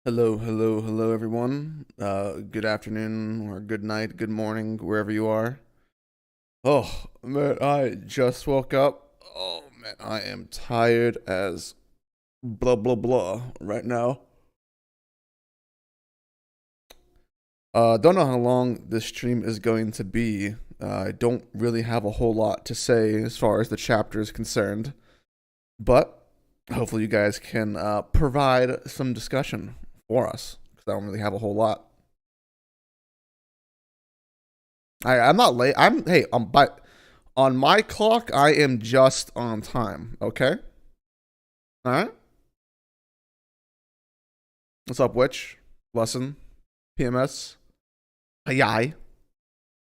Hello, hello, hello, everyone. Good afternoon or good night, good morning, wherever you are. Oh, man, I just woke up. Oh, man, I am tired as blah, blah, blah right now. Don't know how long this stream is going to be. I don't really have a whole lot to say as far as the chapter is concerned, but hopefully you guys can provide some discussion for us because I don't really have a whole lot. I'm not late. I'm hey, but on my clock, I am just on time. Okay. All right. What's up, Witch? Lesson. PMS. Yai.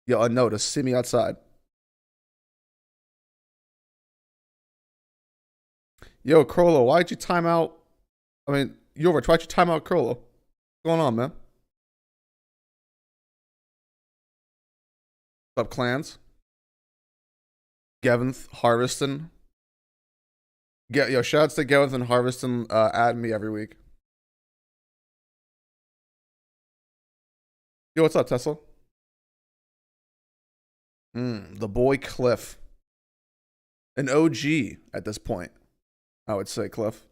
Yo, unnoticed. See me outside. Yo, Crollo, why'd you time out? I mean, Yorvich, why'd you time out Crollo? What's going on, man? What's up, clans? Gevinth, Harveston. Yo, shouts to Gevinth and Harveston. Add me every week. Yo, what's up, Tesla? The boy Cliff. An OG at this point, I would say, Cliff.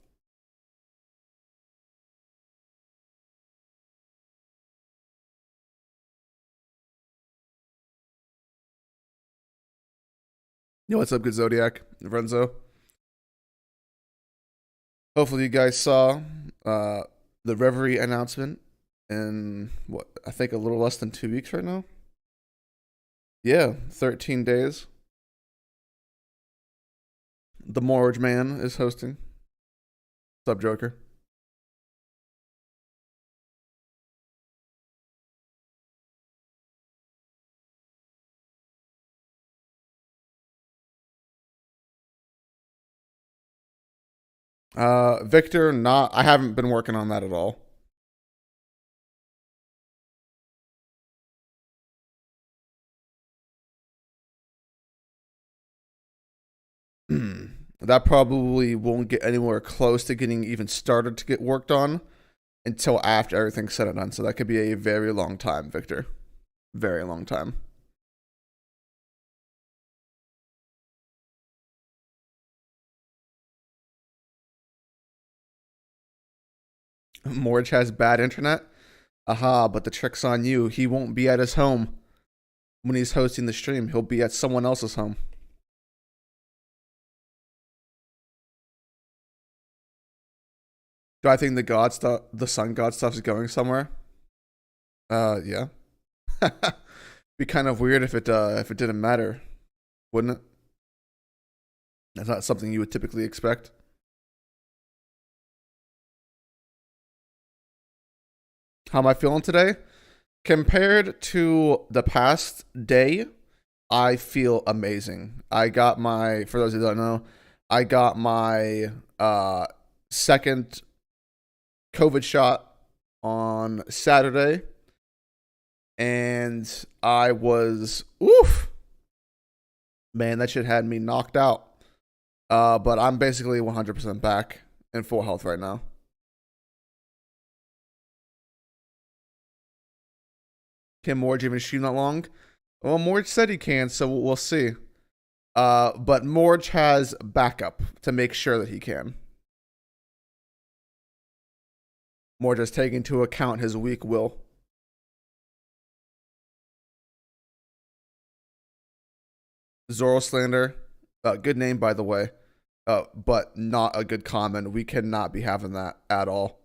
Yo, what's up, good Zodiac? Renzo. Hopefully, you guys saw the Reverie announcement in what I think a little less than 2 weeks right now. Yeah, 13 days. The Morge Man is hosting. What's up, Joker? Victor, not. I haven't been working on that at all. That probably won't get anywhere close to getting even started to get worked on until after everything's said and done. So that could be a very long time, Victor. Very long time. Morge has bad internet. Aha, but the trick's on you. He won't be at his home when he's hosting the stream. He'll be at someone else's home. Do I think the god stuff, the sun god stuff, is going somewhere? Yeah. Be kind of weird if it didn't matter, wouldn't it? That's not something you would typically expect. How am I feeling today? Compared to the past day, I feel amazing. I got my, for those who don't know, I got my second COVID shot on Saturday, and I was oof, man, that shit had me knocked out. But I'm basically 100% back in full health right now. Can Morge even stream that long? Well, Morge said he can, so we'll see. But Morge has backup to make sure that he can. Morge has taken into account his weak will. Zoroslander, good name by the way, but not a good comment. We cannot be having that at all.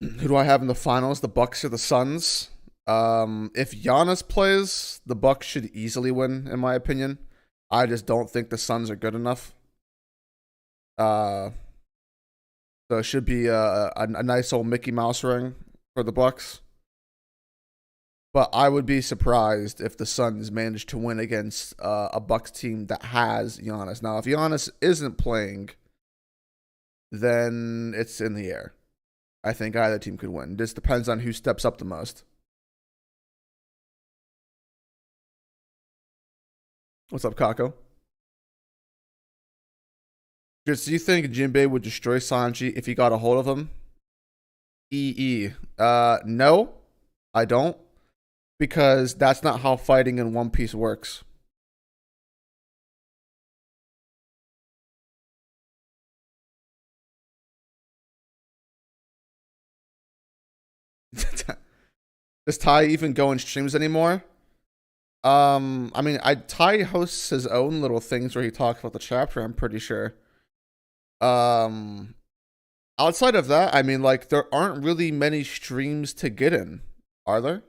Who do I have in the finals? The Bucks or the Suns? If Giannis plays, the Bucks should easily win, in my opinion. I just don't think the Suns are good enough. So it should be a nice old Mickey Mouse ring for the Bucks. But I would be surprised if the Suns managed to win against a Bucks team that has Giannis. Now, if Giannis isn't playing, then it's in the air. I think either team could win. This depends on who steps up the most. What's up, Kako? Just, do you think Jinbei would destroy Sanji if he got a hold of him? No, I don't, because that's not how fighting in One Piece works. Does Ty even go in streams anymore? I mean, Ty hosts his own little things where he talks about the chapter. I'm pretty sure. Um, Outside of that, I mean, like, there aren't really many streams to get in, are there?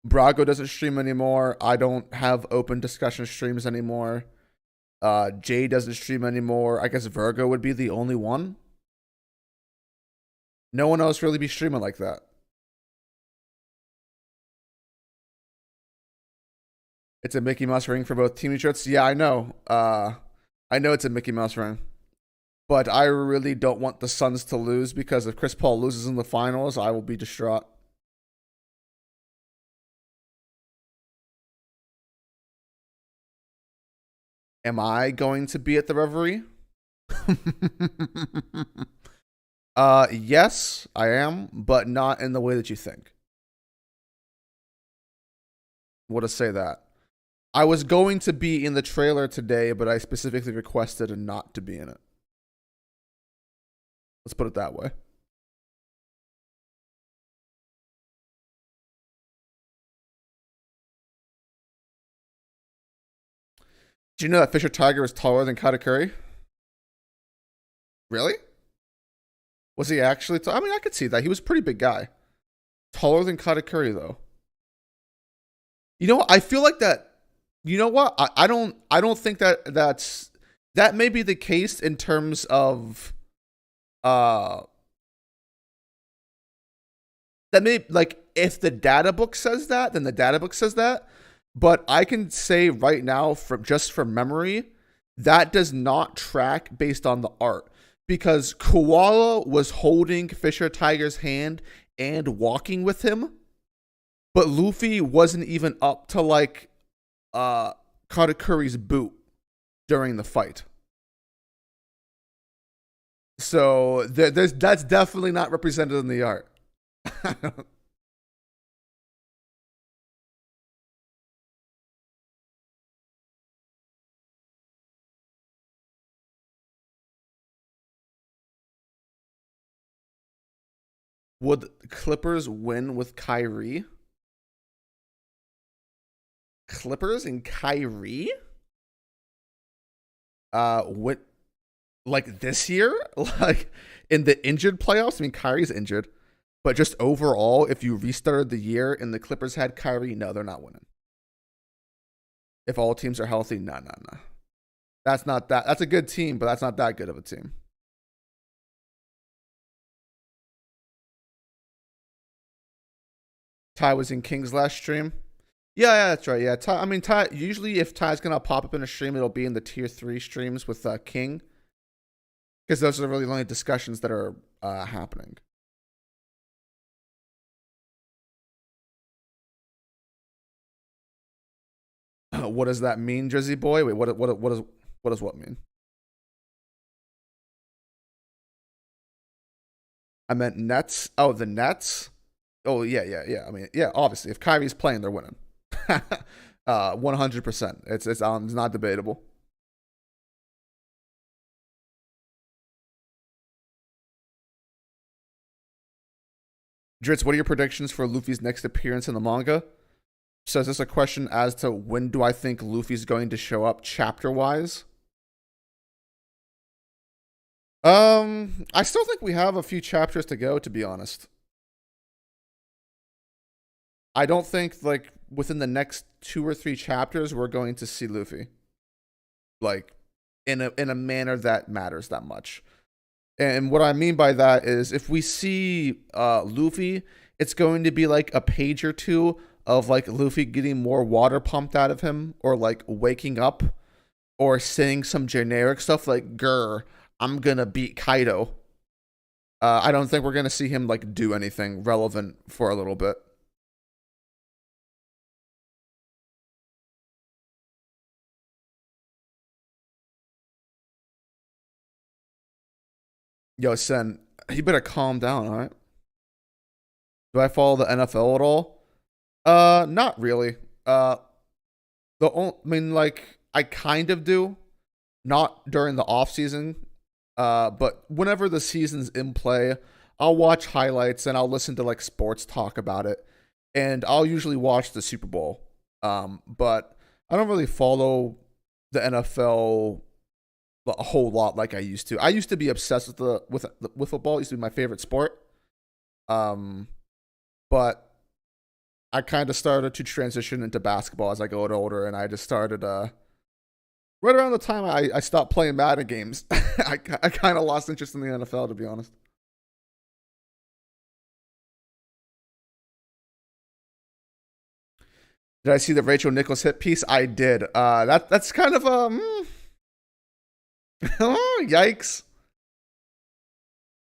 Brago doesn't stream anymore. I don't have open discussion streams anymore. Jay doesn't stream anymore. I guess Virgo would be the only one. No one else really be streaming like that. It's a Mickey Mouse ring for both team shirts. Yeah, I know. I know it's a Mickey Mouse ring. But I really don't want the Suns to lose, because if Chris Paul loses in the finals, I will be distraught. Am I going to be at the Reverie? Yes, I am, but not in the way that you think. What to say that? I was going to be in the trailer today, but I specifically requested not to be in it. Let's put it that way. Do you know that Fisher Tiger is taller than Katakuri? Really? Was he actually? I mean, I could see that. He was a pretty big guy. Taller than Katakuri, though. You know what? I feel like that. You know what? I don't think that may be the case in terms of that may, like, if the data book says that, then the data book says that. But I can say right now, from memory, that does not track based on the art, because Koala was holding Fisher Tiger's hand and walking with him, but Luffy wasn't even up to, like, Katakuri's boot during the fight. So that's definitely not represented in the art. Would Clippers win with Kyrie? Clippers and Kyrie? What, like, this year? Like, in the injured playoffs? I mean, Kyrie's injured, but just overall, if you restarted the year and the Clippers had Kyrie, no, they're not winning. If all teams are healthy, no. That's not that. That's a good team, but that's not that good of a team. Ty was in King's last stream. Yeah, that's right. Yeah, Ty, I mean, Ty. Usually, if Ty's gonna pop up in a stream, it'll be in the tier 3 streams with King, because those are really the only discussions that are happening. What does that mean, Jersey boy? Wait, what does what mean? I meant Nets. Oh, the Nets. Oh, yeah. I mean, yeah. Obviously, if Kyrie's playing, they're winning. 100%. It's not debatable. Dritz, what are your predictions for Luffy's next appearance in the manga? So is this a question as to when do I think Luffy's going to show up chapter wise? I still think we have a few chapters to go, to be honest. I don't think, like, within the next 2 or 3 chapters we're going to see Luffy, like, in a manner that matters that much. And what I mean by that is, if we see Luffy, it's going to be like a page or two of, like, Luffy getting more water pumped out of him, or, like, waking up, or saying some generic stuff like, "Grr, I'm gonna beat Kaido." I don't think we're gonna see him, like, do anything relevant for a little bit. Yo, Sen, you better calm down, all right? Do I follow the NFL at all? Not really. Uh, I mean, like, I kind of do. Not during the off season. But whenever the season's in play, I'll watch highlights and I'll listen to like sports talk about it, and I'll usually watch the Super Bowl. But I don't really follow the NFL a whole lot like I used to. I used to be obsessed with football. It used to be my favorite sport. Um, but I kind of started to transition into basketball as I got older, and I just started right around the time I stopped playing Madden games. I kind of lost interest in the NFL, to be honest. Did I see the Rachel Nichols hit piece? I did. That's kind of yikes.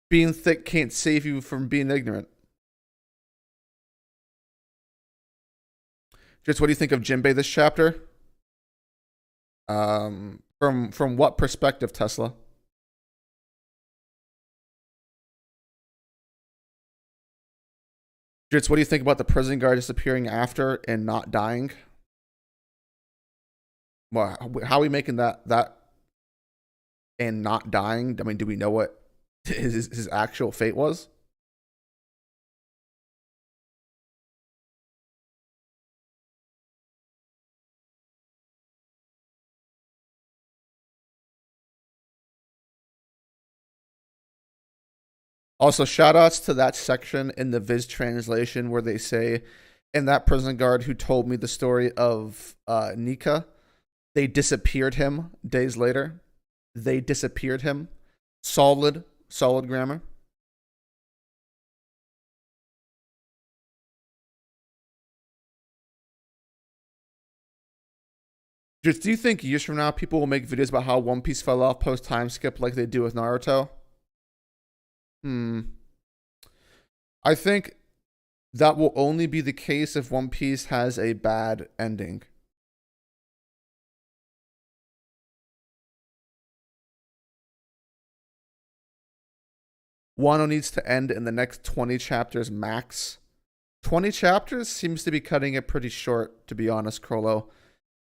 Being thick can't save you from being ignorant. Just what do you think of Jinbei this chapter? From what perspective, Tesla? Just what do you think about the prison guard disappearing after and not dying? Well, how are we making that and not dying? I mean, do we know what his actual fate was? Also, shout outs to that section in the Viz translation where they say, in that prison guard who told me the story of Nika, they disappeared him days later. They disappeared him. Solid grammar. Just do you think years from now people will make videos about how One Piece fell off post time skip like they do with Naruto? Hmm. I think that will only be the case if One Piece has a bad ending. Wano needs to end in the next 20 chapters max. 20 chapters seems to be cutting it pretty short, to be honest, Crollo.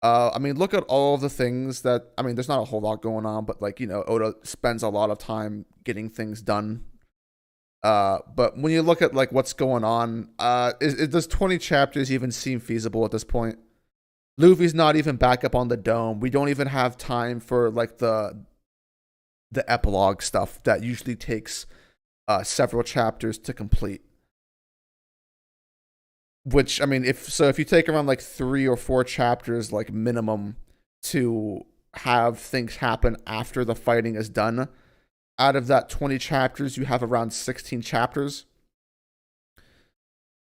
I mean, look at all of the things that, I mean, there's not a whole lot going on, but like, Oda spends a lot of time getting things done. But when you look at like what's going on, does 20 chapters even seem feasible at this point? Luffy's not even back up on the dome. We don't even have time for like the epilogue stuff that usually takes several chapters to complete. Which I mean, if you take around like 3 or 4 chapters, like minimum, to have things happen after the fighting is done, out of that 20 chapters, you have around 16 chapters.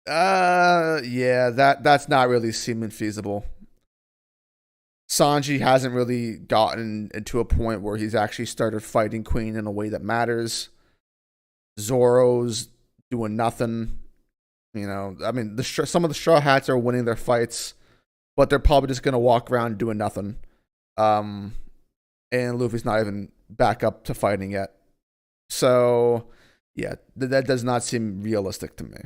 Yeah, that's not really seeming feasible. Sanji hasn't really gotten into a point where he's actually started fighting Queen in a way that matters. Zoro's doing nothing. I mean, some of the Straw Hats are winning their fights, but they're probably just gonna walk around doing nothing. Um, and Luffy's not even back up to fighting yet. So, yeah, that does not seem realistic to me.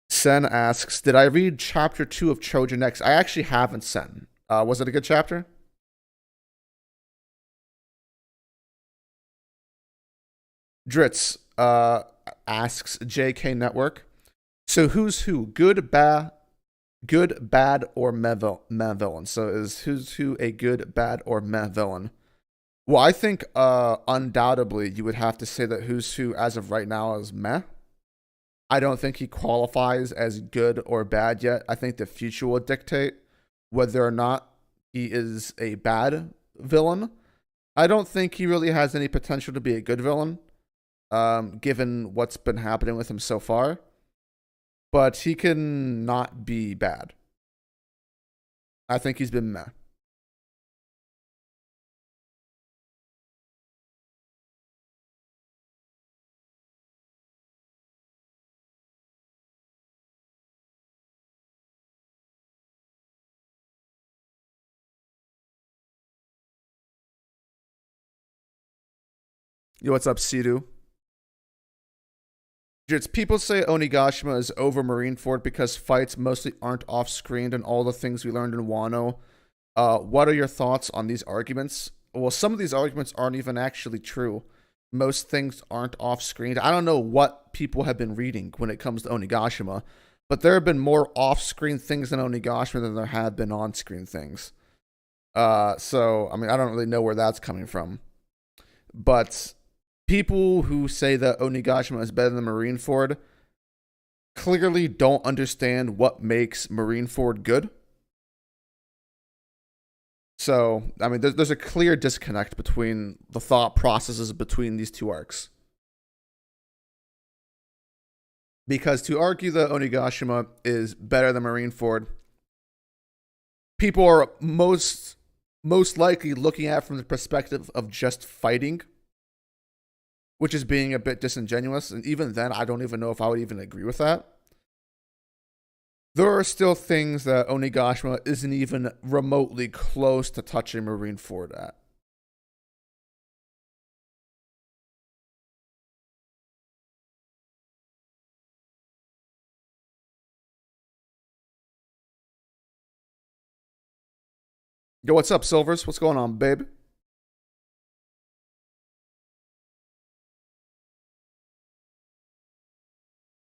Sen asks, "Did I read chapter 2 of Trojan X? I actually haven't, Sen. Was it a good chapter?" Dritz asks JK Network. So who's who? Good, bad, or meh villain? So is who's who a good, bad, or meh villain? Well, I think undoubtedly you would have to say that who's who as of right now is meh. I don't think he qualifies as good or bad yet. I think the future will dictate whether or not he is a bad villain. I don't think he really has any potential to be a good villain, given what's been happening with him so far. But he can not be bad. I think he's been meh. Yo, what's up, Sidu? It's people say Onigashima is over Marineford because fights mostly aren't off screen and all the things we learned in Wano. What are your thoughts on these arguments? Well, some of these arguments aren't even actually true. Most things aren't off screen. I don't know what people have been reading when it comes to Onigashima, but there have been more off screen things in Onigashima than there have been on screen things. So, I mean, I don't really know where that's coming from. But people who say that Onigashima is better than Marineford clearly don't understand what makes Marineford good. So, I mean, there's a clear disconnect between the thought processes between these two arcs. Because to argue that Onigashima is better than Marineford, people are most likely looking at it from the perspective of just fighting, which is being a bit disingenuous. And even then, I don't even know if I would even agree with that. There are still things that Onigashima isn't even remotely close to touching Marineford at. Yo, what's up, Silvers? What's going on, babe?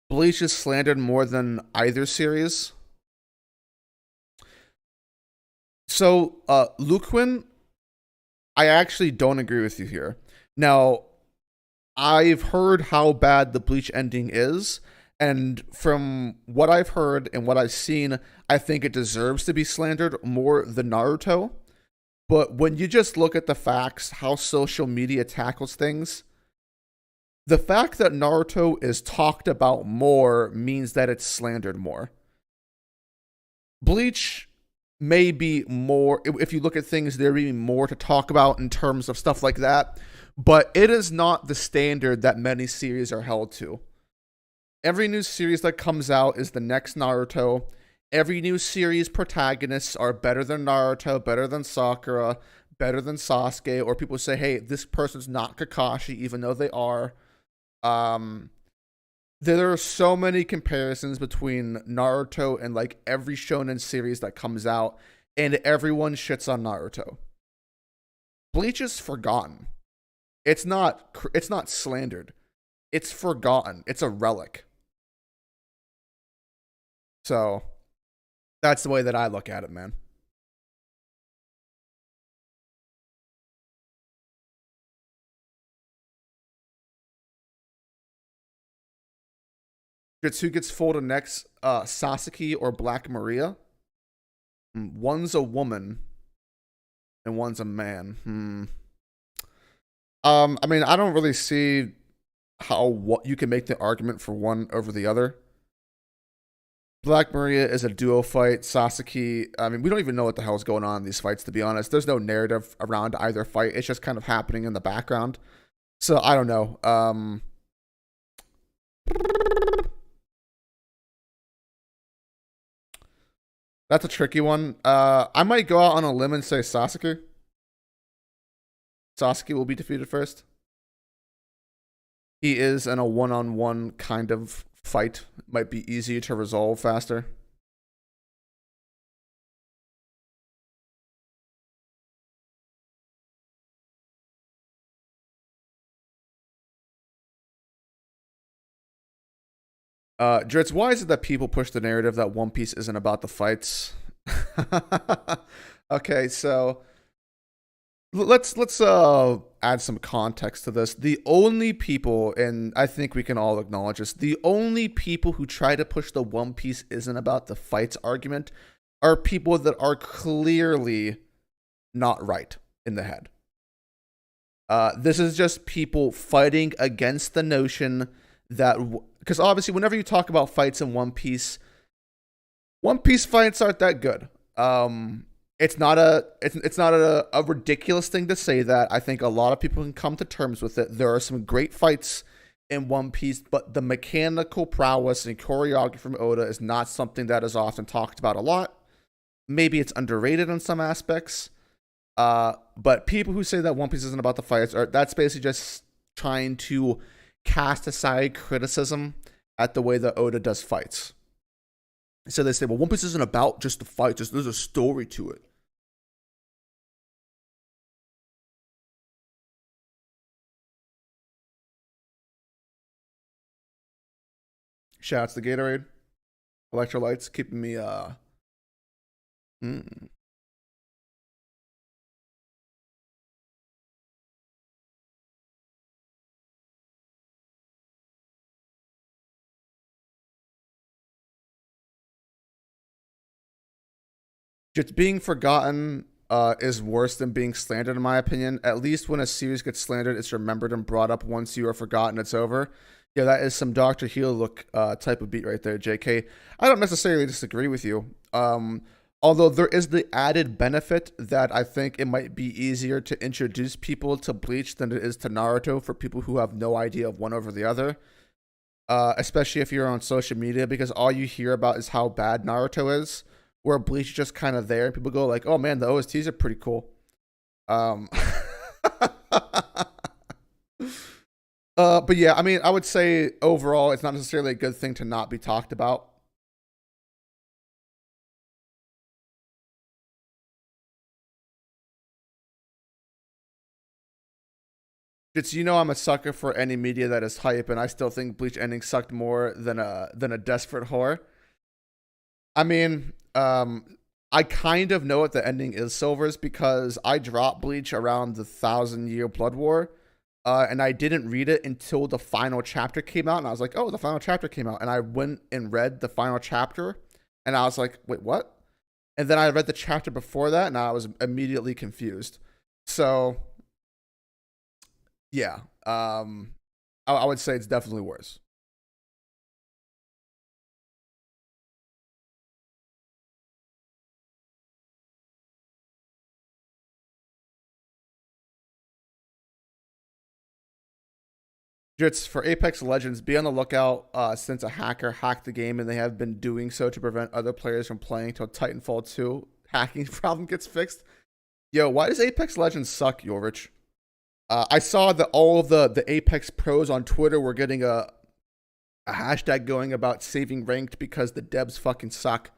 Bleach is slandered more than either series. So, Luquin, I actually don't agree with you here. Now, I've heard how bad the Bleach ending is, and from what I've heard and what I've seen, I think it deserves to be slandered more than Naruto. But when you just look at the facts, how social media tackles things, the fact that Naruto is talked about more means that it's slandered more. Bleach may be more, if you look at things, there may be more to talk about in terms of stuff like that, but it is not the standard that many series are held to. Every new series that comes out is the next Naruto. Every new series protagonists are better than Naruto, better than Sakura, better than Sasuke, or people say, hey, this person's not Kakashi, even though they are. There are so many comparisons between Naruto and like every shonen series that comes out, and everyone shits on Naruto. Bleach is forgotten. It's not slandered. It's forgotten. It's a relic. So that's the way that I look at it, man. It's who gets folded next, Sasaki or Black Maria. One's a woman and one's a man. I mean, I don't really see how what you can make the argument for one over the other. Black Maria is a duo fight. Sasaki, I mean, we don't even know what the hell is going on in these fights, to be honest. There's no narrative around either fight. It's just kind of happening in the background. So I don't know. That's a tricky one. I might go out on a limb and say Sasuke. Sasuke will be defeated first. He is in a one-on-one kind of fight. Might be easier to resolve faster. Dritz, why is it that people push the narrative that One Piece isn't about the fights? Okay, so let's add some context to this. The only people, and I think we can all acknowledge this, the only people who try to push the One Piece isn't about the fights argument are people that are clearly not right in the head. This is just people fighting against the notion that, because obviously whenever you talk about fights in One Piece fights aren't that good. It's not a ridiculous thing to say that. I think a lot of people can come to terms with it. There are some great fights in One Piece, but the mechanical prowess and choreography from Oda is not something that is often talked about a lot. Maybe it's underrated in some aspects. But people who say that One Piece isn't about the fights, that's basically just trying to cast aside criticism at the way that Oda does fights. So they say, well, One Piece isn't about just the fight, just there's a story to it. Shouts to Gatorade. Electrolytes keeping me mm. Just being forgotten is worse than being slandered, in my opinion. At least when a series gets slandered, it's remembered and brought up. Once you are forgotten, it's over. Yeah, that is some Dr. Heel look type of beat right there, JK. I don't necessarily disagree with you. Although there is the added benefit that I think it might be easier to introduce people to Bleach than it is to Naruto for people who have no idea of one over the other. Especially if you're on social media, because all you hear about is how bad Naruto is, where Bleach is just kind of there, and people go like, "Oh man, the OSTs are pretty cool." Um, but yeah, I mean, I would say overall, it's not necessarily a good thing to not be talked about. It's, you know, I'm a sucker for any media that is hype, and I still think Bleach ending sucked more than a desperate whore. I mean, I kind of know what the ending is, Silvers, because I dropped Bleach around the 1,000-Year Blood War, and I didn't read it until the final chapter came out, and I was like, oh, the final chapter came out, and I went and read the final chapter, and I was like, wait, what? And then I read the chapter before that, and I was immediately confused. So, yeah, I would say it's definitely worse. Just for Apex Legends, be on the lookout since a hacker hacked the game and they have been doing so to prevent other players from playing until Titanfall 2 hacking problem gets fixed. Yo, why does Apex Legends suck, Yorich? I saw that all of the Apex pros on Twitter were getting a hashtag going about saving ranked because the devs fucking suck.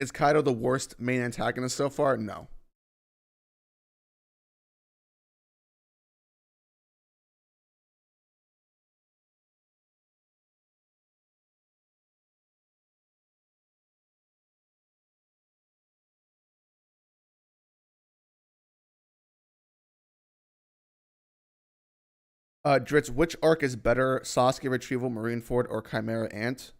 Is Kaido the worst main antagonist so far? No. Dritz, which arc is better, Sasuke Retrieval, Marineford, or Chimera Ant?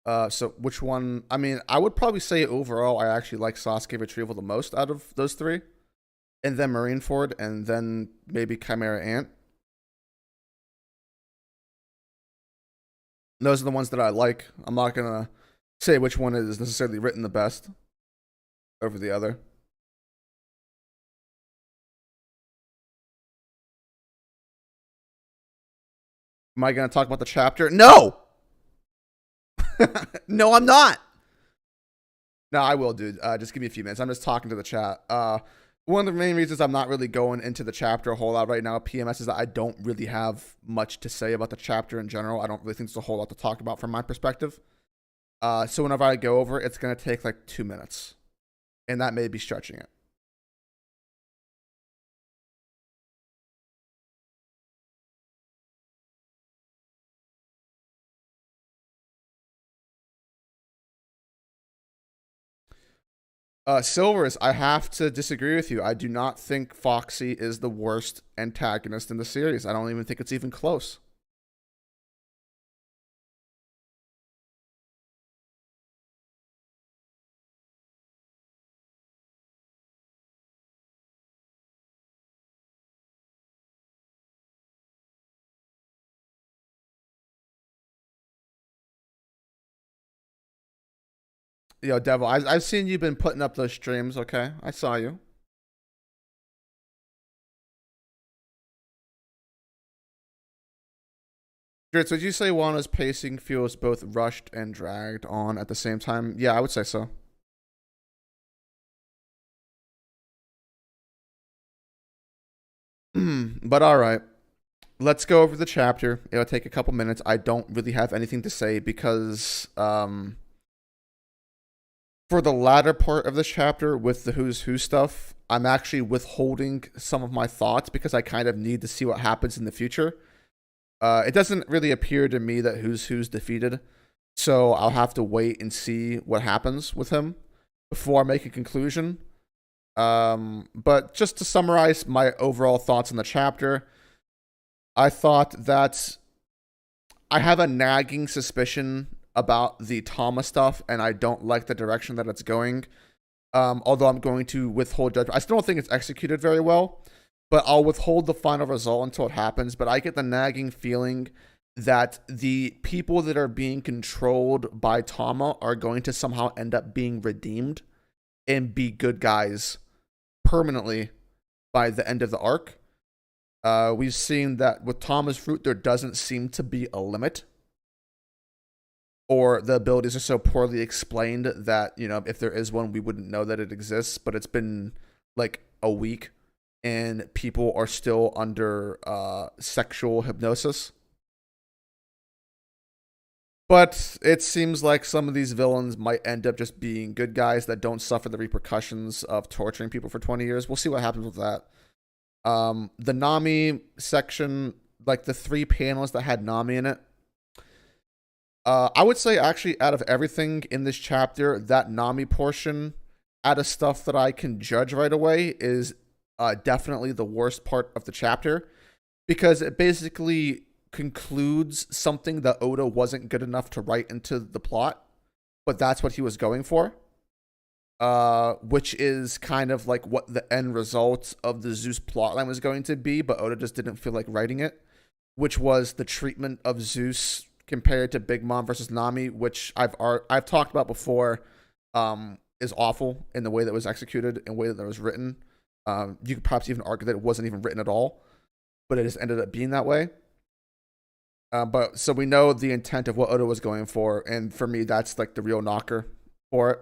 So which one? I mean, I would probably say overall, I actually like Sasuke Retrieval the most out of those three, and then Marineford, and then maybe Chimera Ant. Those are the ones that I like. I'm not gonna say which one is necessarily written the best over the other. Am I gonna talk about the chapter? No, no, I'm not. No, I will, dude. Just give me a few minutes. I'm just talking to the chat. One of the main reasons I'm not really going into the chapter a whole lot right now at PMS is that I don't really have much to say about the chapter in general. I don't really think there's a whole lot to talk about from my perspective. So whenever I go over, it's gonna take like 2 minutes, and that may be stretching it. Silvers, I have to disagree with you. I do not think Foxy is the worst antagonist in the series. I don't even think it's even close. Yo, Devil, I've seen you been putting up those streams, okay? I saw you. Dritz, would you say Wano's pacing feels both rushed and dragged on at the same time? Yeah, I would say so. But all right, let's go over the chapter. It'll take a couple minutes. I don't really have anything to say because for the latter part of this chapter with the who's who stuff, I'm actually withholding some of my thoughts because I kind of need to see what happens in the future. It doesn't really appear to me that who's defeated, so I'll have to wait and see what happens with him before I make a conclusion. But just to summarize my overall thoughts on the chapter, I thought that I have a nagging suspicion about the Tama stuff, and I don't like the direction that it's going. Although I'm going to withhold judgment. I still don't think it's executed very well, but I'll withhold the final result until it happens. But I get the nagging feeling that the people that are being controlled by Tama are going to somehow end up being redeemed and be good guys permanently by the end of the arc. We've seen that with Tama's fruit, there doesn't seem to be a limit, or the abilities are so poorly explained that, you know, if there is one, we wouldn't know that it exists. But it's been like a week, and people are still under sexual hypnosis. But it seems like some of these villains might end up just being good guys that don't suffer the repercussions of torturing people for 20 years. We'll see what happens with that. The Nami section, like the 3 panels that had Nami in it, I would say actually out of everything in this chapter, that Nami portion, out of stuff that I can judge right away, is definitely the worst part of the chapter, because it basically concludes something that Oda wasn't good enough to write into the plot, but that's what he was going for. Which is kind of like what the end result of the Zeus plotline was going to be, but Oda just didn't feel like writing it, which was the treatment of Zeus compared to Big Mom versus Nami, which I've talked about before, is awful in the way that was executed and the way that it was written. You could perhaps even argue that it wasn't even written at all, but it just ended up being that way. But so we know the intent of what Oda was going for, and for me, that's like the real knocker for it.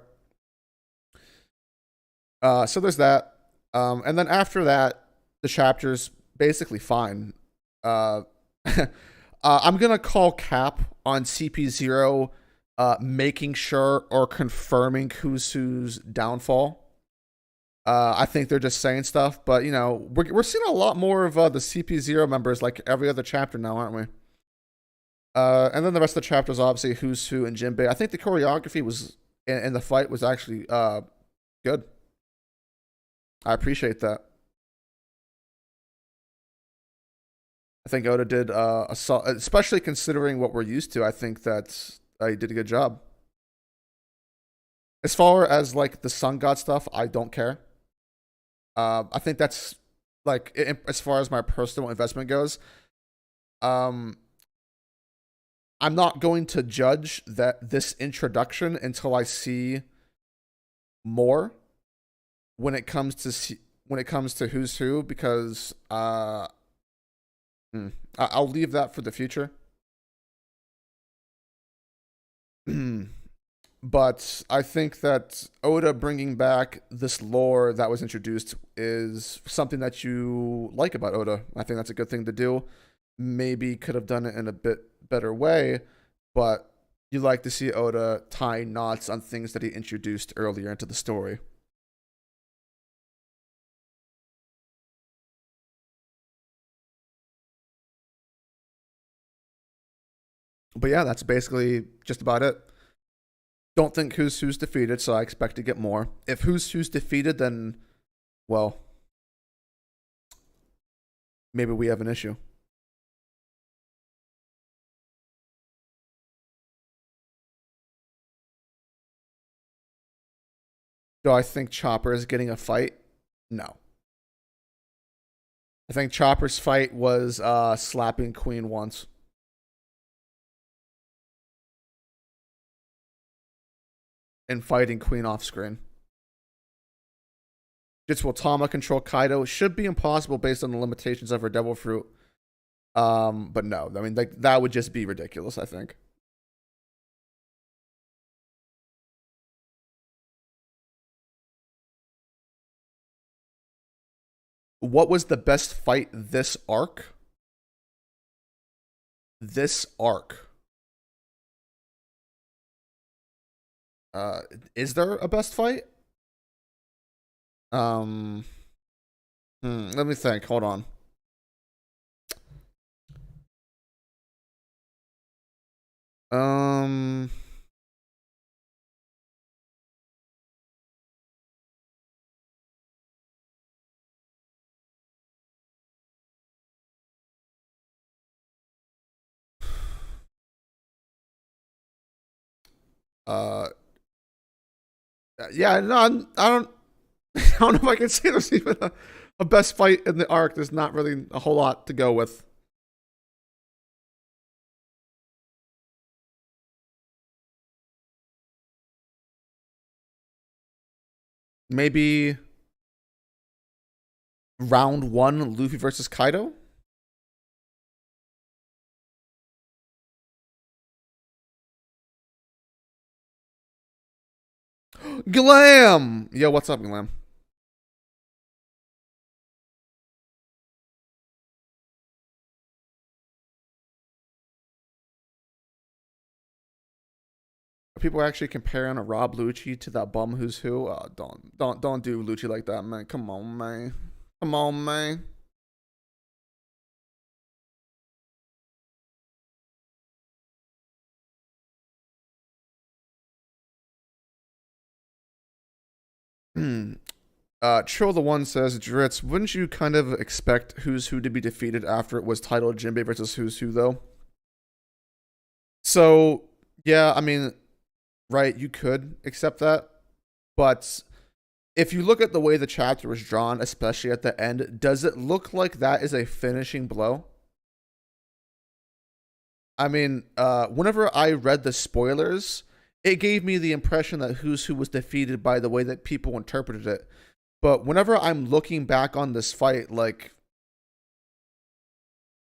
So there's that. And then after that, the chapter's basically fine. I'm gonna call cap on CP0 making sure or confirming who's downfall. I think they're just saying stuff, but you know, we're seeing a lot more of the CP0 members like every other chapter now, aren't we? And then the rest of the chapters, obviously, who's who and Jinbei. I think the choreography was in the fight was actually good. I appreciate that. I think Oda did especially considering what we're used to. I think that he did a good job. As far as like the Sun God stuff, I don't care. I think that's like as far as my personal investment goes. I'm not going to judge that this introduction until I see more when it comes to who's who, because I'll leave that for the future. But I think that Oda bringing back this lore that was introduced is something that you like about Oda. I think that's a good thing to do. Maybe could have done it in a bit better way, but you like to see Oda tie knots on things that he introduced earlier into the story. But yeah, that's basically just about it. Don't think who's defeated, so I expect to get more. If who's defeated, then well, maybe we have an issue. Do I think Chopper is getting a fight? No. I think Chopper's fight was slapping Queen once and fighting Queen off screen. Jitsu will Tama control Kaido should be impossible based on the limitations of her Devil Fruit. But no, I mean, like that would just be ridiculous, I think. What was the best fight this arc? This arc. Uh, is there a best fight? Um, let me think. Hold on. Um, uh, yeah, no, I don't, I don't know if I can say there's even a best fight in the arc. There's not really a whole lot to go with. Maybe round one, Luffy versus Kaido. Glam! Yo, what's up, Glam? Are people actually comparing a Rob Lucci to that bum who's who? Don't do Lucci like that, man. Come on, man. Come on, man. Trill the One says, Dritz, wouldn't you kind of expect Who's Who to be defeated after it was titled Jinbei versus Who's Who, though? So, yeah, I mean, right, you could accept that. But if you look at the way the chapter was drawn, especially at the end, does it look like that is a finishing blow? I mean, whenever I read the spoilers, it gave me the impression that Who's Who was defeated by the way that people interpreted it. But whenever I'm looking back on this fight, like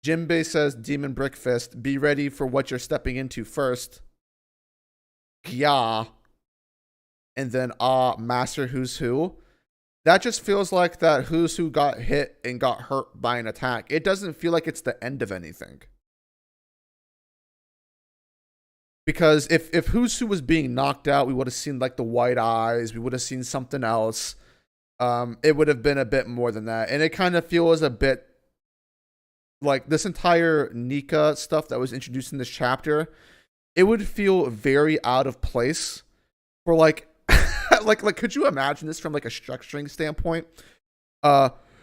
Jinbei says, Demon Brickfist, be ready for what you're stepping into first. Yeah. And then Master Who's Who. That just feels like that Who's Who got hit and got hurt by an attack. It doesn't feel like it's the end of anything. Because if Who's Who was being knocked out, we would have seen like the white eyes, we would have seen something else. It would have been a bit more than that. And it kind of feels a bit like this entire Nika stuff that was introduced in this chapter, it would feel very out of place for like like could you imagine this from like a structuring standpoint?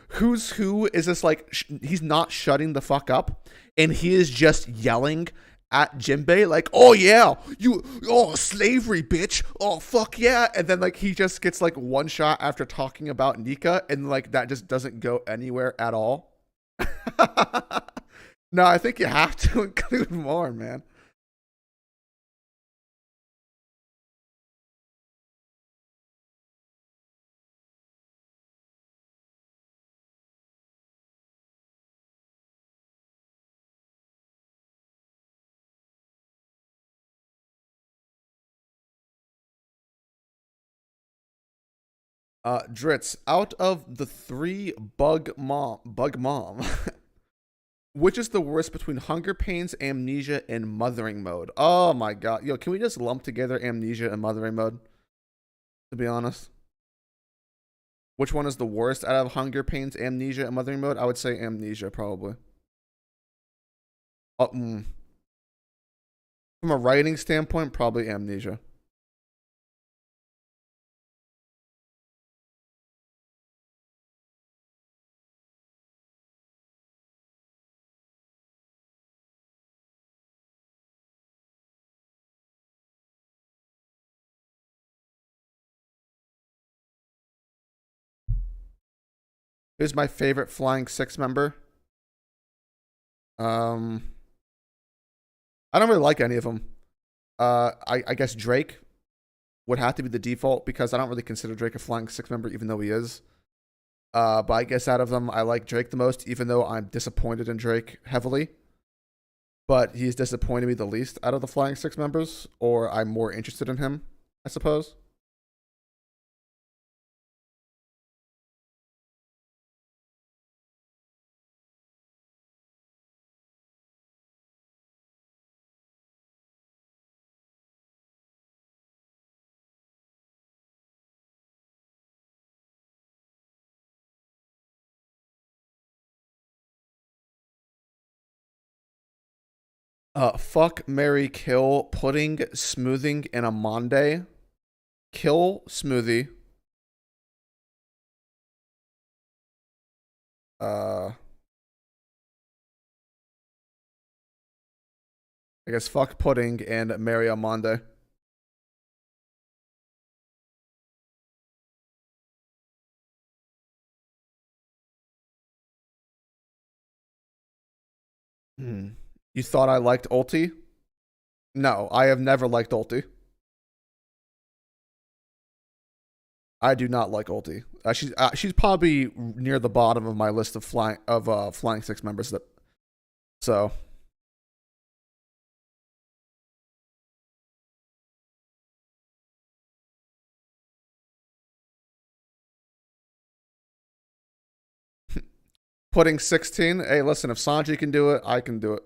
Who's Who is this like he's not shutting the fuck up and he is just yelling at Jinbei like, oh yeah, you, oh slavery bitch, oh fuck yeah, and then like he just gets like one shot after talking about Nika and like that just doesn't go anywhere at all. No, I think you have to include more, man. Dritz, out of the three bug mom, which is the worst between hunger pains, amnesia, and mothering mode? Oh my god. Yo, can we just lump together amnesia and mothering mode? To be honest. Which one is the worst out of hunger pains, amnesia, and mothering mode? I would say amnesia, probably. Uh, mm. From a writing standpoint, probably amnesia. Who's my favorite Flying Six member? Um, I don't really like any of them. I guess Drake would have to be the default because I don't really consider Drake a Flying Six member, even though he is. But I guess out of them, I like Drake the most, even though I'm disappointed in Drake heavily. But he's disappointed me the least out of the Flying Six members, or I'm more interested in him, I suppose. Fuck, marry, kill, pudding, smoothing, and a Monday. Kill smoothie. Uh, I guess fuck pudding and marry a Monday. Hmm. You thought I liked Ulti? No, I have never liked Ulti. I do not like Ulti. She's probably near the bottom of my list of flying six members. That so putting 16. Hey, listen, if Sanji can do it, I can do it.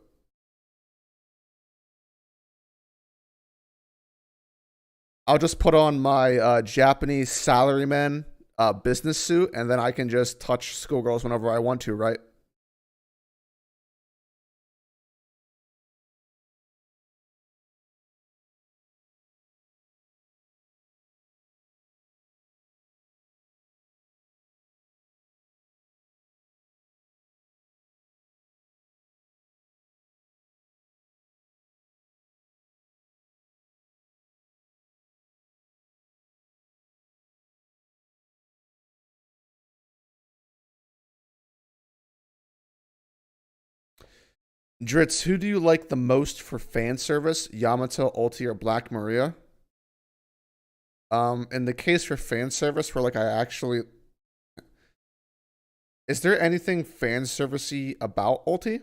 I'll just put on my Japanese salaryman business suit, and then I can just touch schoolgirls whenever I want to, right? Dritz, who do you like the most for fan service? Yamato, Ulti, or Black Maria? In the case for fan service, where like I actually is there anything fan servicey about Ulti?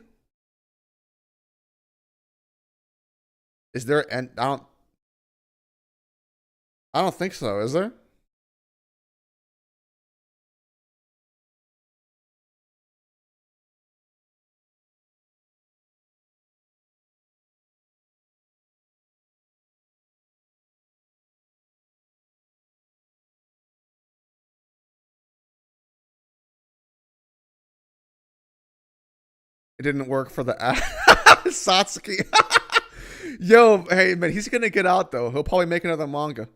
Is there? And I don't think so. Is there? It didn't work for the Satsuki. Yo, hey man, he's gonna get out though. He'll probably make another manga.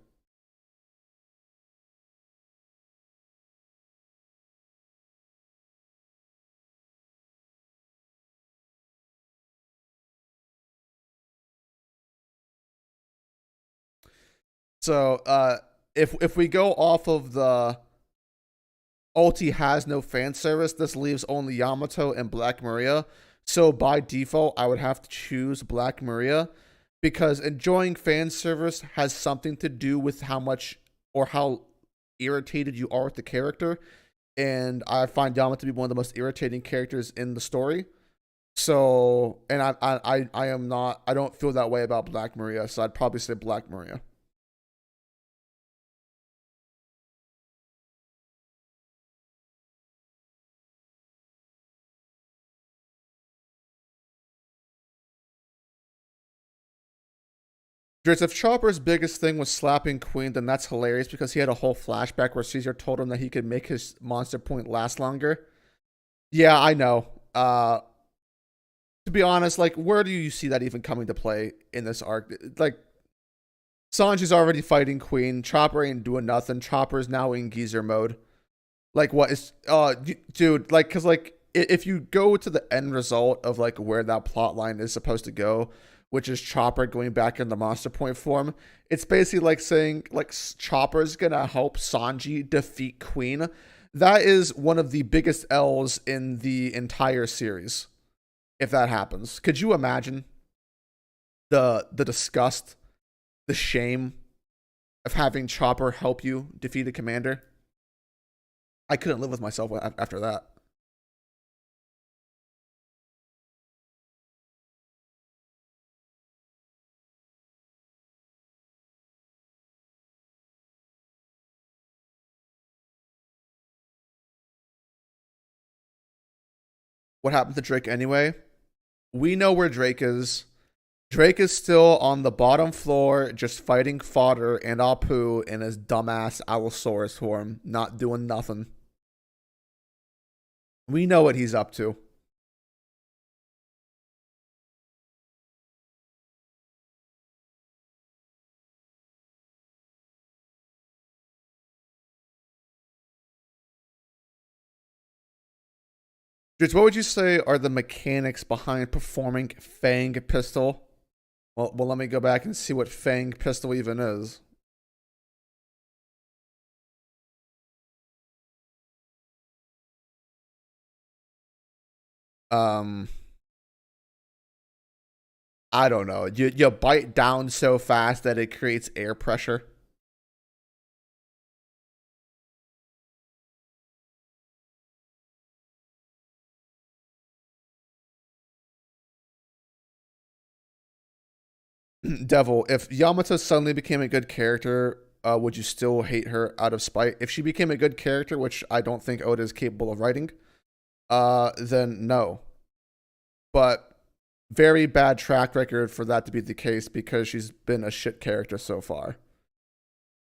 So, if we go off of the Ulti has no fan service, this leaves only Yamato and Black Maria. So by default, I would have to choose Black Maria because enjoying fan service has something to do with how much or how irritated you are with the character. And I find Yamato to be one of the most irritating characters in the story. So, and I am not, I don't feel that way about Black Maria. So I'd probably say Black Maria. Drizzt, if Chopper's biggest thing was slapping Queen, then that's hilarious because he had a whole flashback where Caesar told him that he could make his monster point last longer. Yeah, I know. To be honest, like, where do you see that even coming to play in this arc? Like, Sanji's already fighting Queen. Chopper ain't doing nothing. Chopper's now in geezer mode. Like, what is, dude, like, cause, like, if you go to the end result of, like, where that plot line is supposed to go, which is Chopper going back in the Monster Point form, it's basically like saying, like, Chopper's gonna help Sanji defeat Queen. That is one of the biggest L's in the entire series if that happens. Could you imagine the disgust, the shame of having Chopper help you defeat a commander? I couldn't live with myself after that. What happened to Drake anyway? We know where Drake is. Drake is still on the bottom floor, just fighting fodder and Apu in his dumbass Allosaurus form, not doing nothing. We know what he's up to. Dritz, what would you say are the mechanics behind performing Fang Pistol? Well, let me go back and see what Fang Pistol even is. Um, I don't know. You bite down so fast that it creates air pressure. Devil, if Yamato suddenly became a good character, would you still hate her out of spite? If she became a good character, which I don't think Oda is capable of writing, then no. But very bad track record for that to be the case because she's been a shit character so far.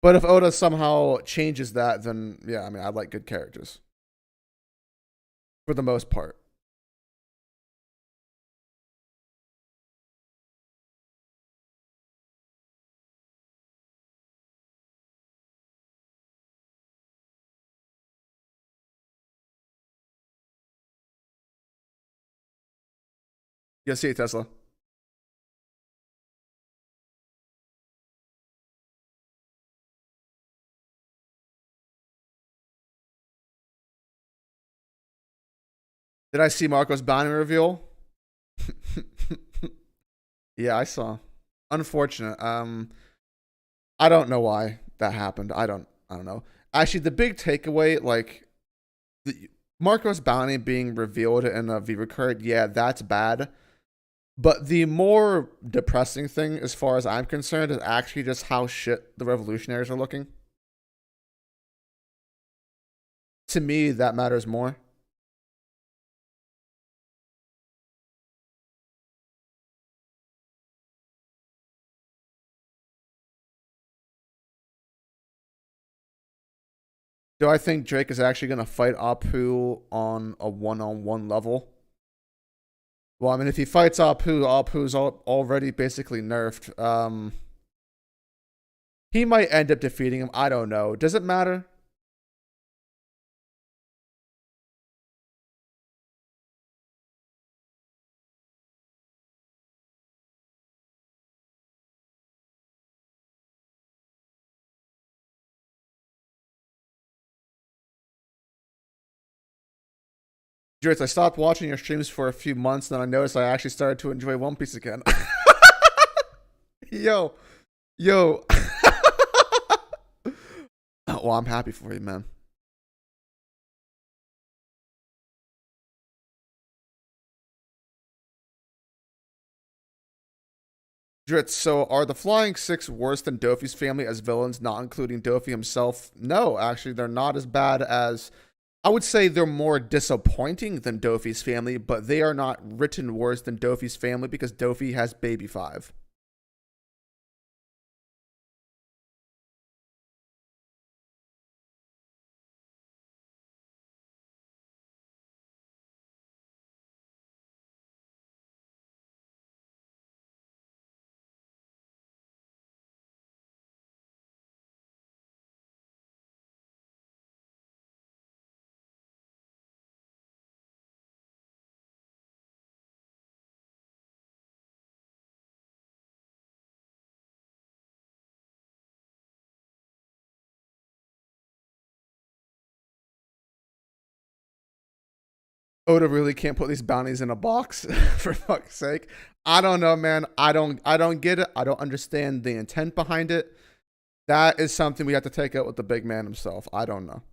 But if Oda somehow changes that, then yeah, I mean, I like good characters for the most part. Yeah, see you, Tesla. Did I see Marco's bounty reveal? Yeah, I saw. Unfortunate. I don't know why that happened. I don't know. Actually, the big takeaway, like the Marco's bounty being revealed in a Viva card, yeah, that's bad. But the more depressing thing, as far as I'm concerned, is actually just how shit the revolutionaries are looking. To me, that matters more. Do I think Drake is actually going to fight Apu on a one-on-one level? Well, I mean, if he fights Apu, Apu's already basically nerfed. He might end up defeating him. I don't know. Does it matter? Dritz, I stopped watching your streams for a few months, and then I noticed I actually started to enjoy One Piece again. yo, yo. Well, I'm happy for you, man. Dritz, so are the Flying Six worse than Dofi's family as villains, not including Dofi himself? No, actually, they're not as bad as. I would say they're more disappointing than Dofi's family, but they are not written worse than Dofi's family because Dofi has Baby Five. Oda really can't put these bounties in a box for fuck's sake. I don't know, man. I don't get it. I don't understand the intent behind it. That is something we have to take out with the big man himself. I don't know.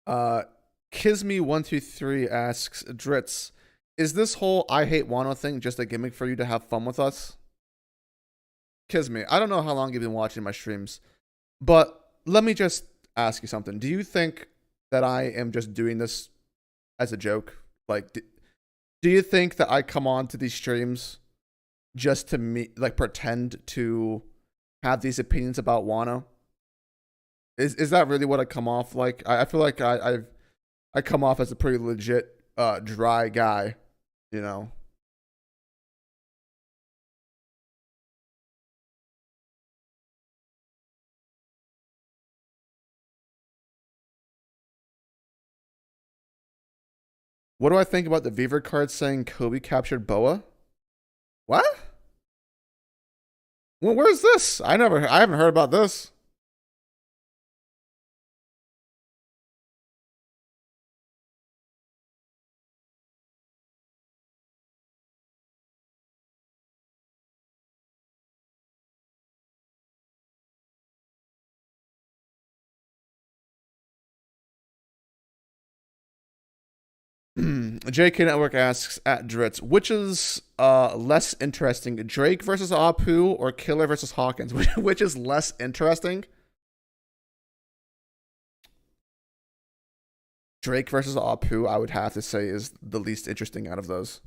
Uh Kisme123 asks, Dritz, is this whole I hate Wano thing just a gimmick for you to have fun with us? Kisme, I don't know how long you've been watching my streams, but let me just ask you something. Do you think that I am just doing this as a joke? Like, do you think that I come on to these streams just to me like pretend to have these opinions about Wano. Is that really what I come off like? I feel like I come off as a pretty legit dry guy, you know. What do I think about the Beaver card saying Kobe captured Boa? What? Well, where's this? I haven't heard about this. JK Network asks at Dritz, which is less interesting, Drake versus Apu or Killer versus Hawkins? Which is less interesting? Drake versus Apu, I would have to say, is the least interesting out of those.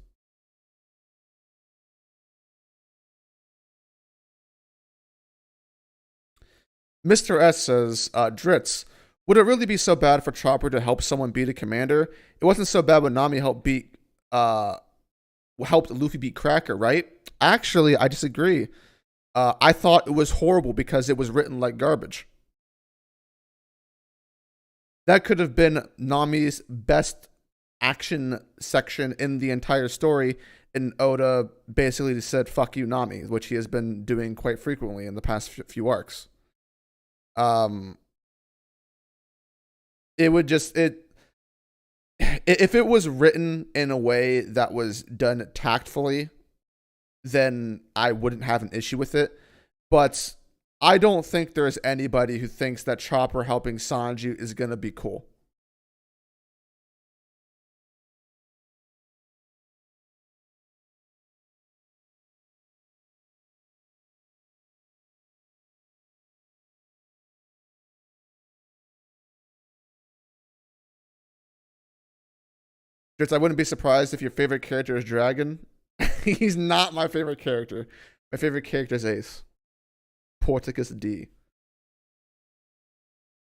Mr. S says, Dritz, would it really be so bad for Chopper to help someone beat a commander? It wasn't so bad when Nami helped Luffy beat Cracker, right? Actually, I disagree. I thought it was horrible because it was written like garbage. That could have been Nami's best action section in the entire story, and Oda basically just said "fuck you, Nami," which he has been doing quite frequently in the past few arcs. Um, it would just it if it was written in a way that was done tactfully, then I wouldn't have an issue with it. But I don't think there's anybody who thinks that Chopper helping Sanji is gonna be cool. Just I wouldn't be surprised if your favorite character is Dragon. He's not my favorite character. My favorite character is Ace. Porticus D.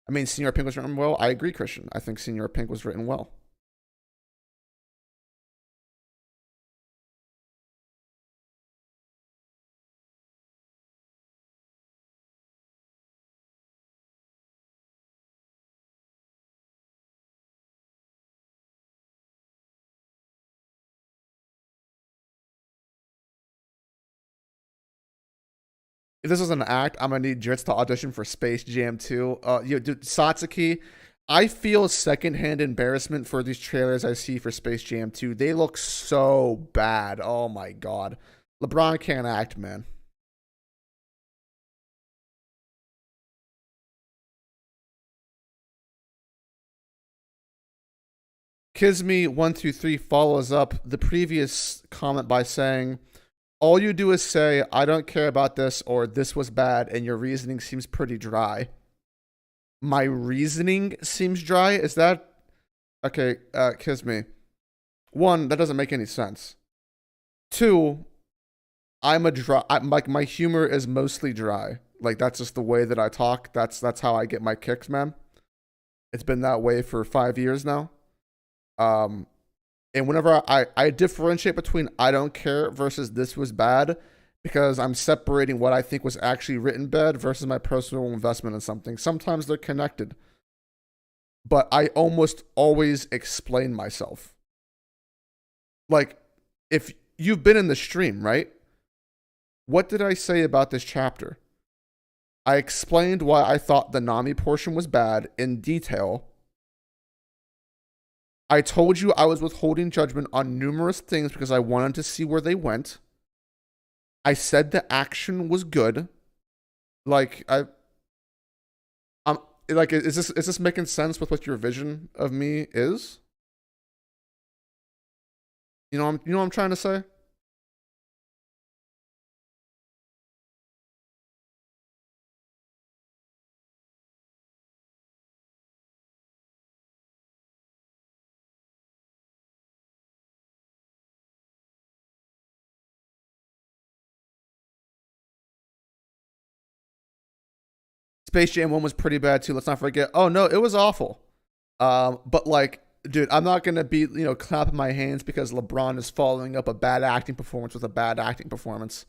I mean, Senior Pink was written well. I agree, Christian. I think Senior Pink was written well. If this was an act, I'm gonna need Dritz to audition for Space Jam 2. Dude, Satsuki, I feel secondhand embarrassment for these trailers I see for Space Jam 2. They look so bad. Oh my god. LeBron can't act, man. Kisme123 follows up the previous comment by saying, all you do is say, I don't care about this or this was bad, and your reasoning seems pretty dry. My reasoning seems dry? Is that okay? Kisme. One, that doesn't make any sense. Two, I'm a dry. Like my humor is mostly dry. Like that's just the way that I talk. That's how I get my kicks, man. It's been that way for 5 years now. Um, and whenever I differentiate between I don't care versus this was bad, because I'm separating what I think was actually written bad versus my personal investment in something. Sometimes they're connected, but I almost always explain myself. Like, if you've been in the stream, right? What did I say about this chapter? I explained why I thought the Nami portion was bad in detail. I told you I was withholding judgment on numerous things because I wanted to see where they went. I said the action was good. Like I'm like, is this making sense with what your vision of me is? You know what I'm trying to say? Space Jam 1 was pretty bad too. Let's not forget. Oh no, it was awful. But like, dude, I'm not gonna be clapping my hands because LeBron is following up a bad acting performance with a bad acting performance.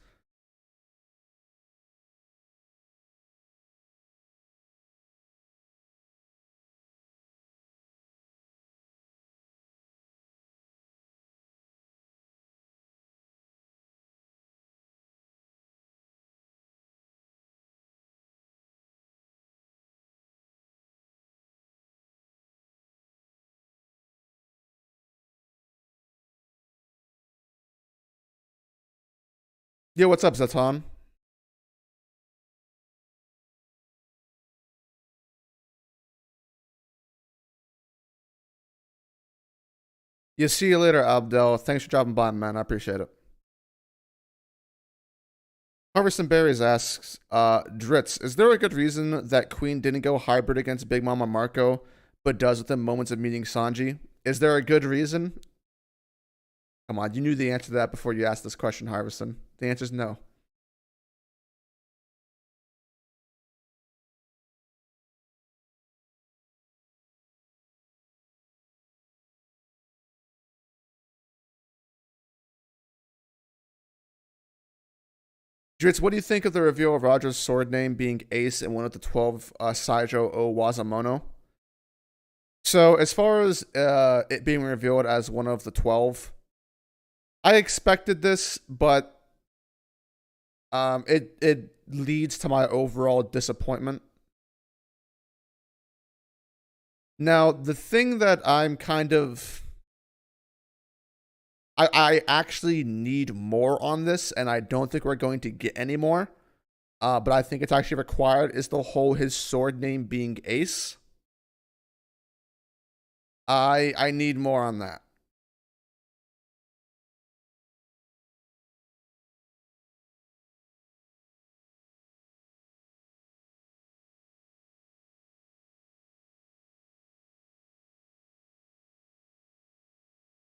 Yeah, what's up, Zatan? Yeah, see you later, Abdel. Thanks for dropping by, man. I appreciate it. Harvest and Berries asks, Dritz, is there a good reason that Queen didn't go hybrid against Big Mama Marco, but does within moments of meeting Sanji? Is there a good reason? Come on, you knew the answer to that before you asked this question, Harveston. The answer is no. Dritz, what do you think of the reveal of Roger's sword name being Ace and one of the 12 Saijo O Wazamono? So, as far as it being revealed as one of the 12, I expected this, but it leads to my overall disappointment. Now, the thing that I'm kind of I actually need more on this, and I don't think we're going to get any more. But I think it's actually required is the whole his sword name being Ace. I need more on that.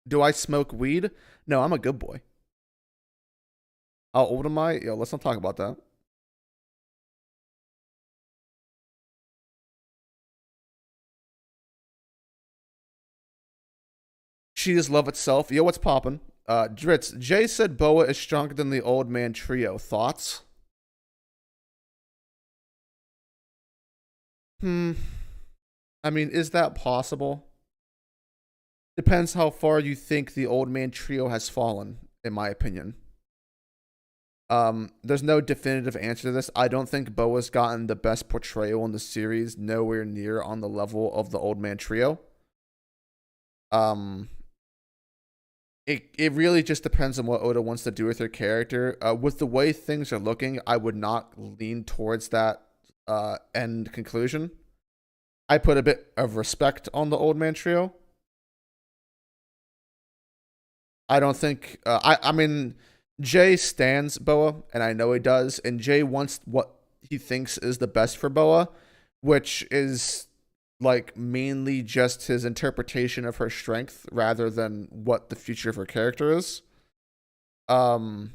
Do I smoke weed? No, I'm a good boy. How old am I? Yo, let's not talk about that. She is love itself. Yo, what's poppin'? Dritz, Jay said Boa is stronger than the old man trio. Thoughts? Hmm. I mean, is that possible? Depends how far you think the old man trio has fallen, in my opinion. There's no definitive answer to this. I don't think Boa's gotten the best portrayal in the series, nowhere near on the level of the old man trio. Um, it really just depends on what Oda wants to do with her character. With the way things are looking, I would not lean towards that end conclusion. I put a bit of respect on the old man trio. I don't think I mean Jay stands Boa, and I know he does, and Jay wants what he thinks is the best for Boa, which is like mainly just his interpretation of her strength rather than what the future of her character is. Um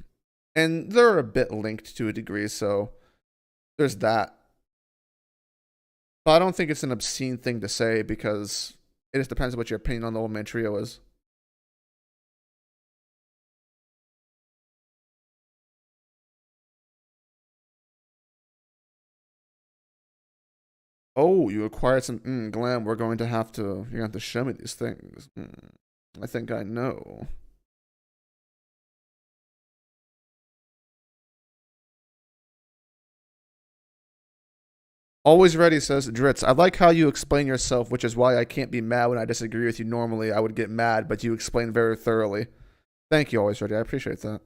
and they're a bit linked to a degree, so there's that. But I don't think it's an obscene thing to say because it just depends on what your opinion on the old man trio is. Oh, you acquired some glam. We're going to have to. You're going to have to show me these things. I think I know. Always ready, says Dritz. I like how you explain yourself, which is why I can't be mad when I disagree with you. Normally, I would get mad, but you explain very thoroughly. Thank you, always ready. I appreciate that.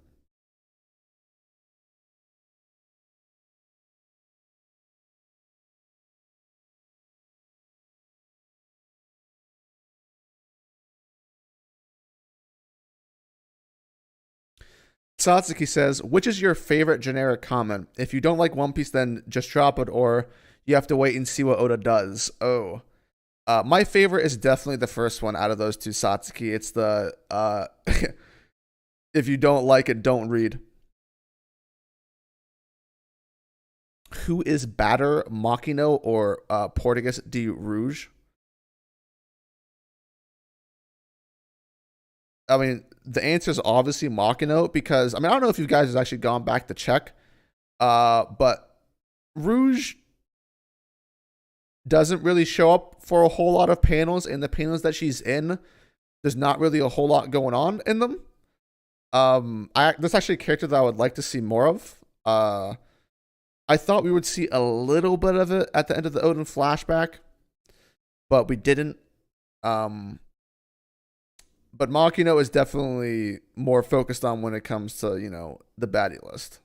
Satsuki says, which is your favorite generic comment? If you don't like One Piece, then just drop it, or you have to wait and see what Oda does. Oh. My favorite is definitely the first one out of those two, Satsuki. It's the if you don't like it, don't read. Who is badder, Makino or Porteous de Rouge? I mean, the answer is obviously Makino because I mean I don't know if you guys have actually gone back to check, but Rouge doesn't really show up for a whole lot of panels, and the panels that she's in, there's not really a whole lot going on in them. That's actually a character that I would like to see more of. I thought we would see a little bit of it at the end of the Odin flashback, but we didn't. Um, but Makino is definitely more focused on when it comes to the baddie list.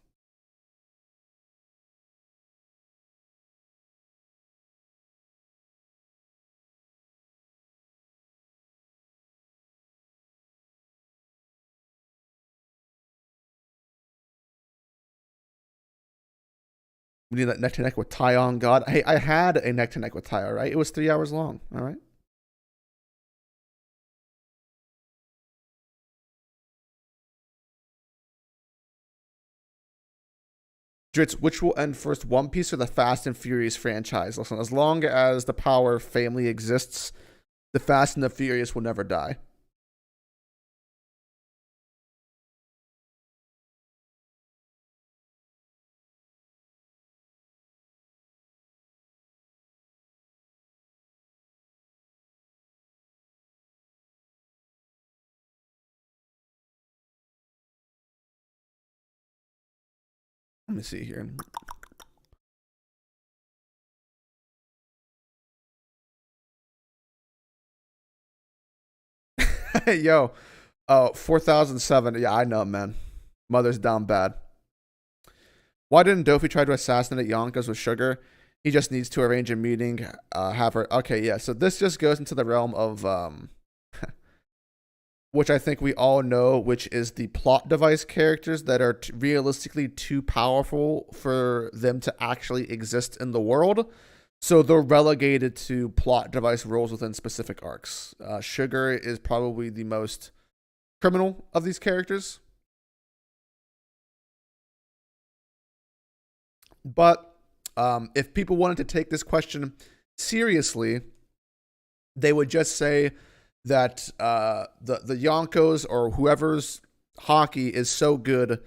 We need that neck to neck with Ty on God. Hey, I had a neck to neck with Ty. All right, it was 3 hours long. All right. Dritz, which will end first, One Piece or the Fast and Furious franchise? Listen, as long as the Power family exists, the Fast and the Furious will never die. Let me see here. Yo, 4007. Yeah, I know, man. Mother's down bad. Why didn't Dofi try to assassinate Yonkos with Sugar? He just needs to arrange a meeting, have her. Okay, yeah. So this just goes into the realm of which I think we all know, which is the plot device characters that are realistically too powerful for them to actually exist in the world. So they're relegated to plot device roles within specific arcs. Sugar is probably the most criminal of these characters. But if people wanted to take this question seriously, they would just say that the Yonkos or whoever's hockey is so good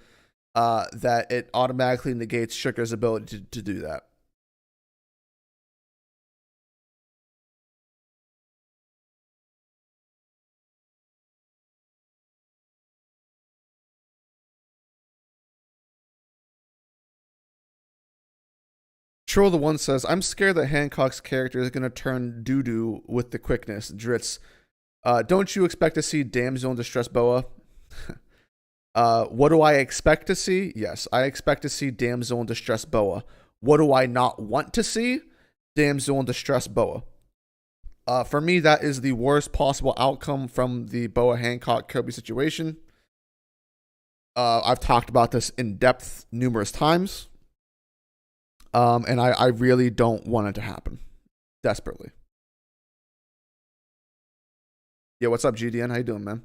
that it automatically negates Sugar's ability to do that. Troll the One says, I'm scared that Hancock's character is going to turn doo doo with the quickness. Dritz, don't you expect to see Damsel in Distress Boa? What do I expect to see? Yes, I expect to see Damsel in Distress Boa. What do I not want to see? Damsel in Distress Boa. For me, that is the worst possible outcome from the Boa Hancock Kobe situation. I've talked about this in depth numerous times. And I really don't want it to happen. Desperately. Yeah, what's up, GDN? How you doing, man?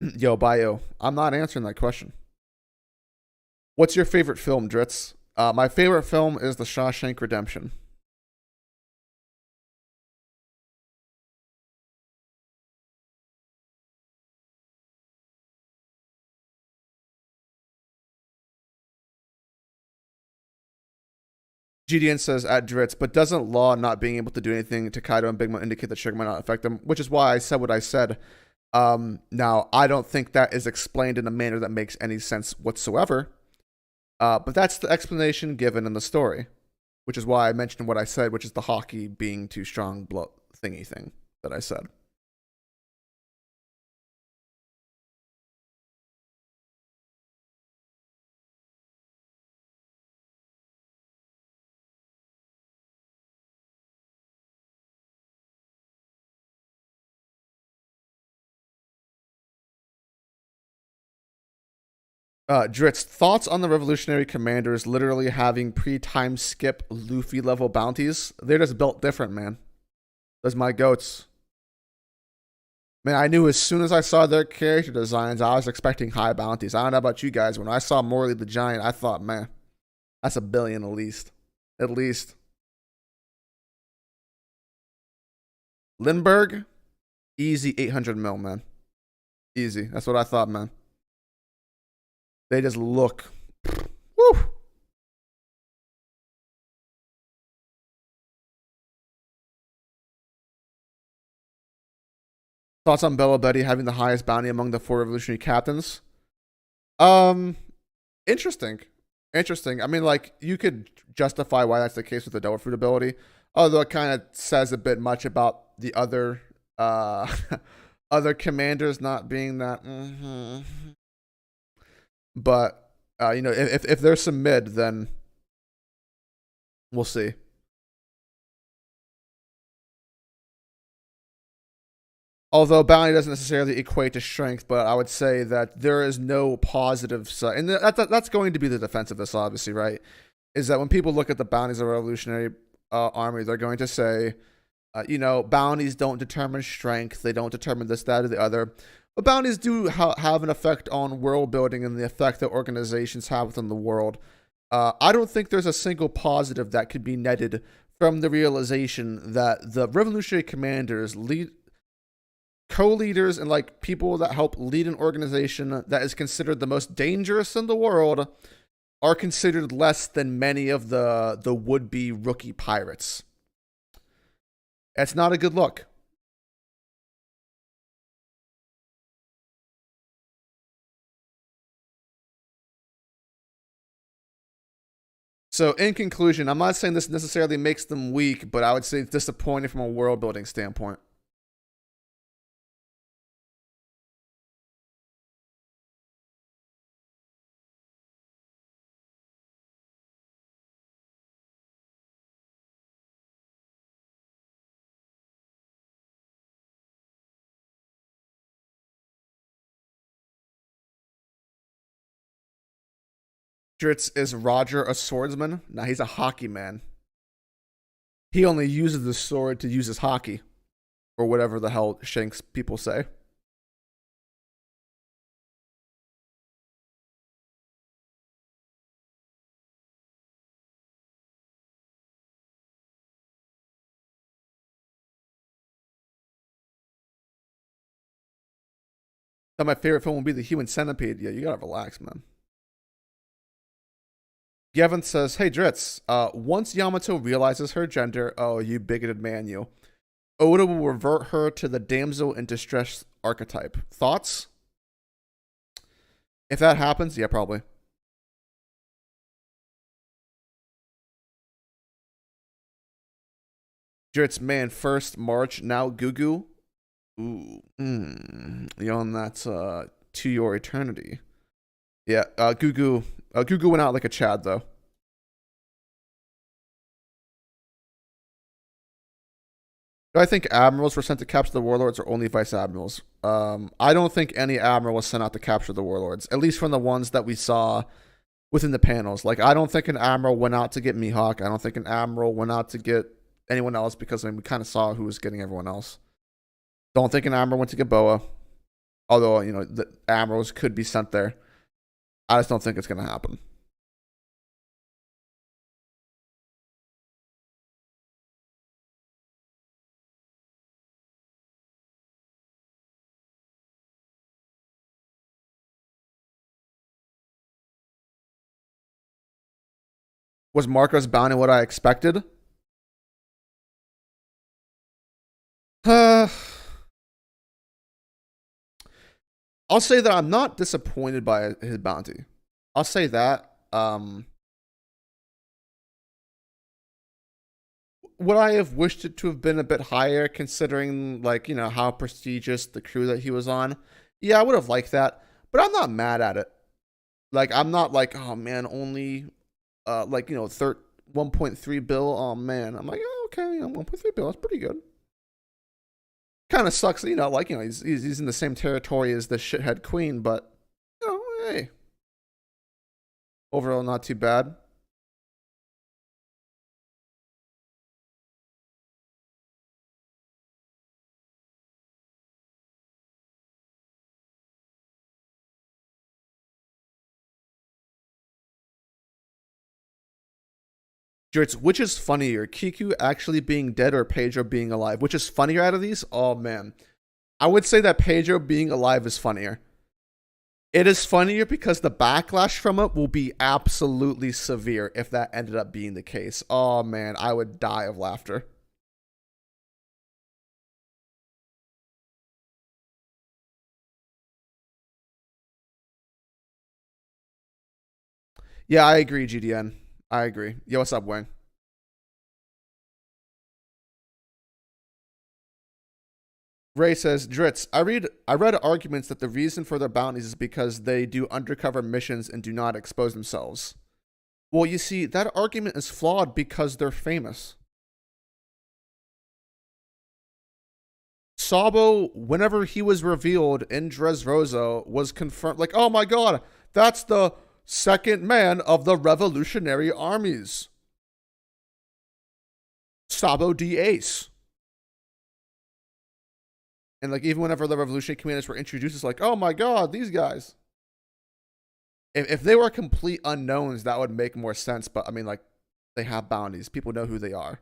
Yo, bio. I'm not answering that question. What's your favorite film, Dritz? My favorite film is The Shawshank Redemption. GDN says at Dritz, but doesn't Law not being able to do anything to Kaido and Big Mom indicate that Sugar might not affect them? Which is why I said what I said. Now, I don't think that is explained in a manner that makes any sense whatsoever. But that's the explanation given in the story, which is why I mentioned what I said, which is the hockey being too strong thingy thing that I said. Dritz, thoughts on the Revolutionary Commanders literally having pre-time skip Luffy level bounties? They're just built different, man. Those my goats. Man, I knew as soon as I saw their character designs, I was expecting high bounties. I don't know about you guys. When I saw Morley the Giant, I thought, man, that's a billion at least. At least. Lindbergh, easy 800 mil, man. Easy. That's what I thought, man. They just look. Woo! Thoughts on Bella Betty having the highest bounty among the 4 revolutionary captains? Um, interesting. Interesting. I mean, like, you could justify why that's the case with the Devil Fruit ability, although it kind of says a bit much about the other other commanders not being that. But you know, if there's some mid, then we'll see. Although bounty doesn't necessarily equate to strength, but I would say that there is no positive side, and that's going to be the defense of this, obviously, right? Is that when people look at the bounties of a revolutionary army, they're going to say, you know, bounties don't determine strength, they don't determine this, that, or the other. But bounties do have an effect on world building and the effect that organizations have within the world. I don't think there's a single positive that could be netted from the realization that the revolutionary commanders co-leaders and like people that help lead an organization that is considered the most dangerous in the world are considered less than many of the would-be rookie pirates. It's not a good look. So in conclusion, I'm not saying this necessarily makes them weak, but I would say it's disappointing from a world building standpoint. Dritz, is Roger a swordsman? Nah, he's a hockey man. He only uses the sword to use his hockey, or whatever the hell Shanks people say. Now, my favorite film will be The Human Centipede. Yeah, you gotta relax, man. Gavin says, "Hey Dritz, once Yamato realizes her gender, oh you bigoted man, you, Oda will revert her to the damsel in distress archetype. Thoughts? If that happens, yeah, probably. Dritz, man, first March, now Gugu. Ooh, yon, that's to your eternity. Yeah, Gugu went out like a Chad though. Do I think admirals were sent to capture the warlords or only vice admirals? I don't think any admiral was sent out to capture the warlords, at least from the ones that we saw within the panels. Like, I don't think an admiral went out to get Mihawk. I don't think an admiral went out to get anyone else because I mean, we kind of saw who was getting everyone else. Don't think an admiral went to get Boa, although, you know, the admirals could be sent there. I just don't think it's going to happen. Was Marcos bound in what I expected? I'll say that I'm not disappointed by his bounty. I'll say that. Would I have wished it to have been a bit higher, considering, like, you know, how prestigious the crew that he was on? Yeah, I would have liked that, but I'm not mad at it. Like, I'm not like, oh man, only, like, you know, 1.3 bill. Oh man, I'm like, oh, okay, you know, 1.3 bill. That's pretty good. Kind of sucks, you know, like, you know, he's in the same territory as the shithead queen, but, you know, hey, Overall, not too bad. Dritz, which is funnier, Kiku actually being dead or Pedro being alive? Which is funnier out of these? Oh man, I would say that Pedro being alive is funnier. It is funnier because the backlash from it will be absolutely severe if that ended up being the case. Oh man, I would die of laughter. Yeah, I agree, GDN. I agree. Yo, what's up, Wang? Ray says, Dritz, I read arguments that the reason for their bounties is because they do undercover missions and do not expose themselves. Well, you see, that argument is flawed because they're famous. Sabo, whenever he was revealed in Dressrosa, was confirmed like, oh my god, that's the second man of the revolutionary armies. Sabo D Ace. And like even whenever the revolutionary commanders were introduced, it's like, oh my god, these guys. If they were complete unknowns, that would make more sense. But I mean, like, they have bounties. People know who they are.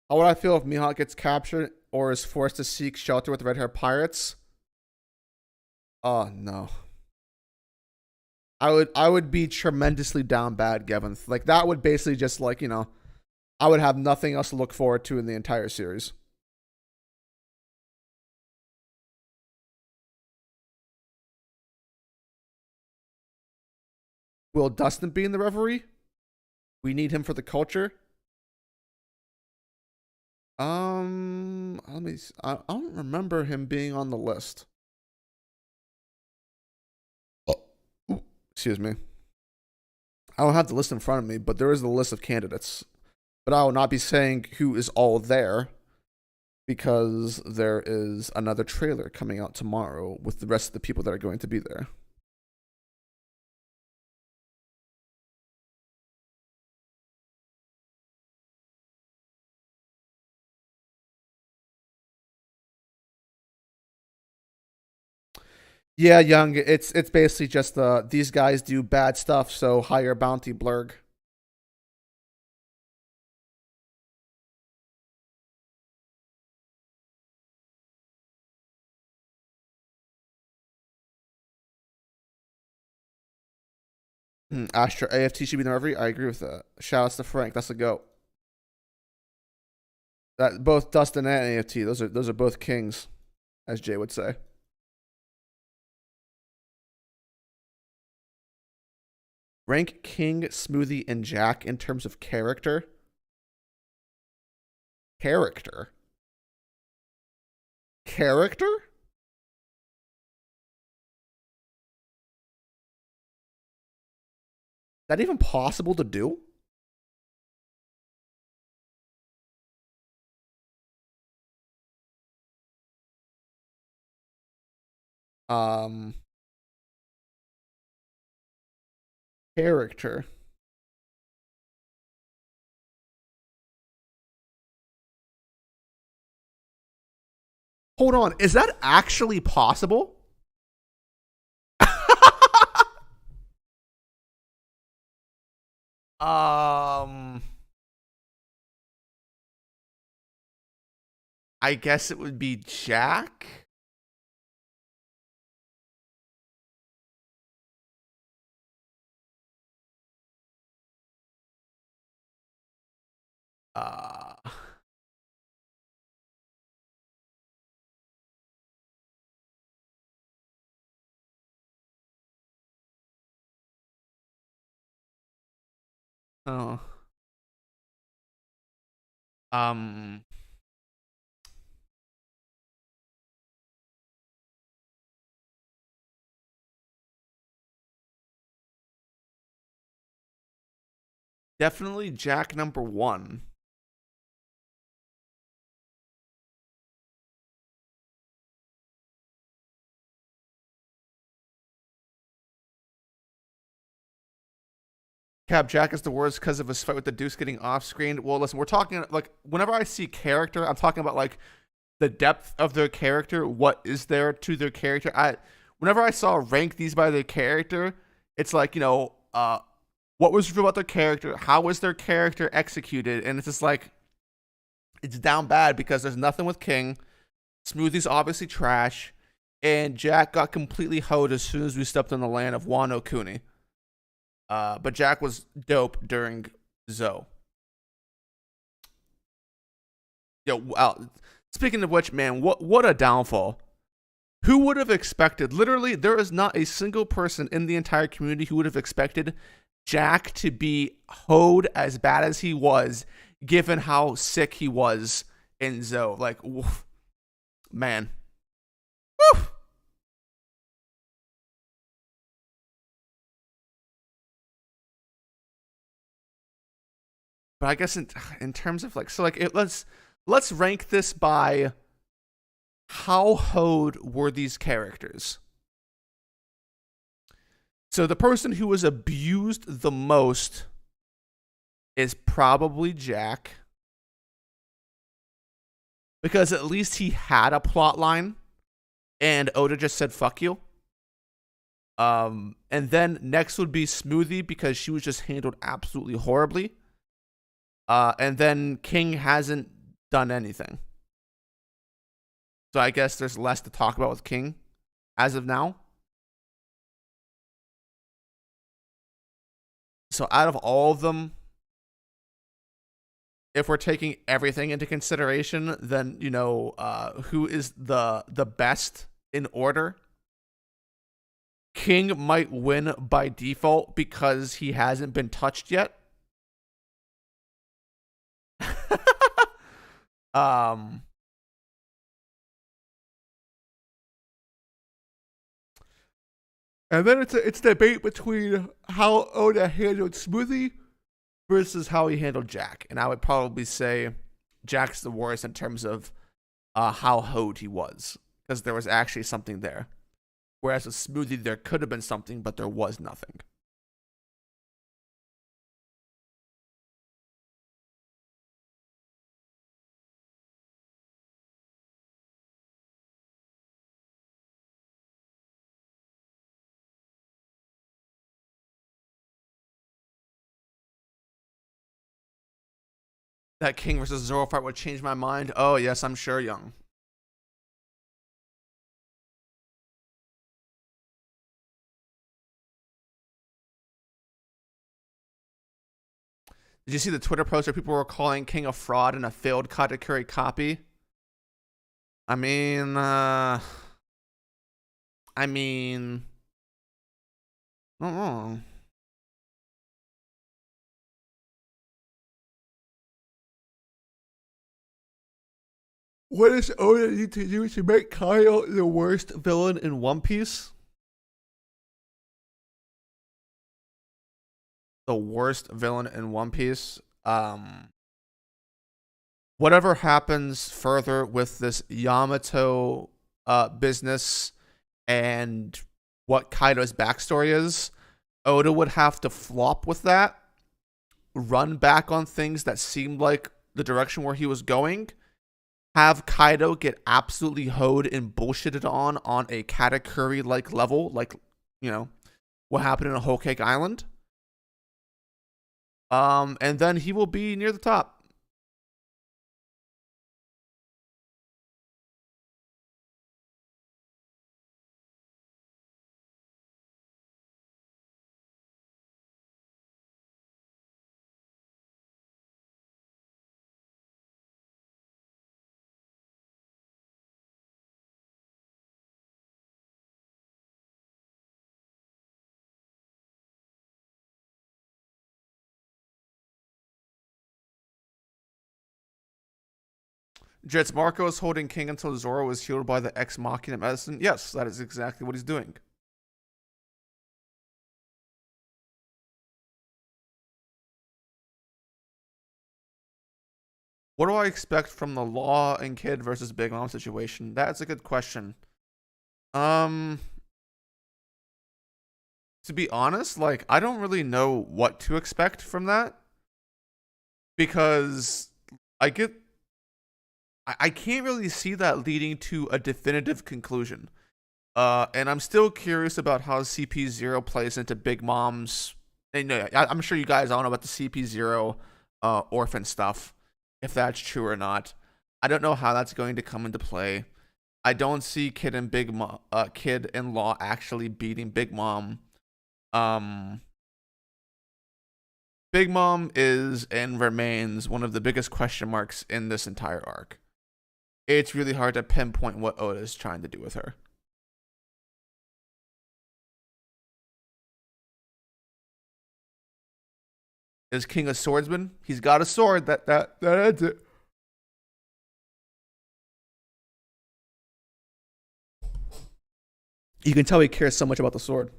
How would I feel if Mihawk gets captured or is forced to seek shelter with the red hair pirates? Oh no. I would be tremendously down bad, Gavin. Like that would basically just like, I would have nothing else to look forward to in the entire series. Will Dustin be in the reverie? We need him for the culture. Let me. I don't remember him being on the list. Oh, excuse me. I don't have the list in front of me, but there is the list of candidates. But I will not be saying who is all there because there is another trailer coming out tomorrow with the rest of the people that are going to be there. Yeah, Young. It's basically just these guys do bad stuff, so higher bounty blurg. Astra AFT should be in the reverie. I agree with that. Shout outs to Frank. That's a go. That both Dustin and AFT. Those are both kings, as Jay would say. Rank King, Smoothie, and Jack in terms of character. Character. Character? Is that even possible to do? Um, Character. Hold on, is that actually possible? um, I guess it would be Jack. Uh, oh. Um, Definitely Jack number one. Cap Jack is the worst because of his fight with the Deuce getting off screen. Well, listen, we're talking like whenever I see character, I'm talking about like the depth of their character. What is there to their character? Whenever I saw rank these by their character, it's like, what was true about their character? How was their character executed? And it's just like, it's down bad because there's nothing with King. Smoothie's obviously trash. And Jack got completely hoed as soon as we stepped on the land of Wano Kuni. But Jack was dope during Zoe. Speaking of which, man, what a downfall. Who would have expected? Literally, there is not a single person in the entire community who would have expected Jack to be hoed as bad as he was, given how sick he was in Zoe. Like, woof, man. Woof. But I guess in terms of like, so like, let's rank this by how hoed were these characters. So the person who was abused the most is probably Jack, because at least he had a plot line, and Oda just said "fuck you." And then next would be Smoothie, because she was just handled absolutely horribly. And then King hasn't done anything. So I guess there's less to talk about with King as of now. So out of all of them, if we're taking everything into consideration, then, who is the best in order? King might win by default because he hasn't been touched yet. And then it's a debate between how Oda handled Smoothie versus how he handled Jack. And I would probably say Jack's the worst in terms of how hoed he was, because there was actually something there. Whereas with Smoothie, there could have been something, but there was nothing. That King versus Zoro fight would change my mind. Oh, yes, I'm sure, Young. Did you see the Twitter post where people were calling King a fraud and a failed Katakuri copy? I mean, I don't know. What does Oda need to do to make Kyle the worst villain in One Piece? The worst villain in One Piece. Whatever happens further with this Yamato business and what Kaido's backstory is, Oda would have to flop with that, run back on things that seemed like the direction where he was going, have Kaido get absolutely hoed and bullshitted on a Katakuri-like level, like, what happened in a Whole Cake Island. And then he will be near the top. Jets Marco is holding King until Zoro is healed by the Ex Machina medicine. Yes, that is exactly what he's doing. What do I expect from the Law and Kid versus Big Mom situation? That's a good question. To be honest, like I don't really know what to expect from that because I get I can't really see that leading to a definitive conclusion. And I'm still curious about how CP0 plays into Big Mom's. And I'm sure you guys all know about the CP0 orphan stuff, if that's true or not. I don't know how that's going to come into play. I don't see Kid and Law actually beating Big Mom. Big Mom is and remains one of the biggest question marks in this entire arc. It's really hard to pinpoint what Oda is trying to do with her. Is King a swordsman? He's got a sword. That's it. You can tell he cares so much about the sword.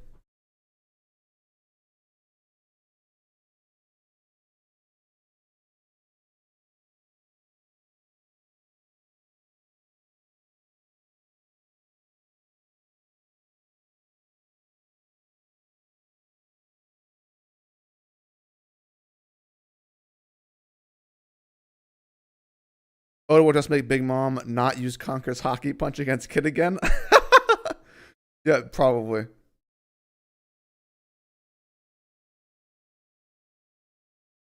Oda will just make Big Mom not use Conquer's Hockey Punch against Kid again. Yeah, probably.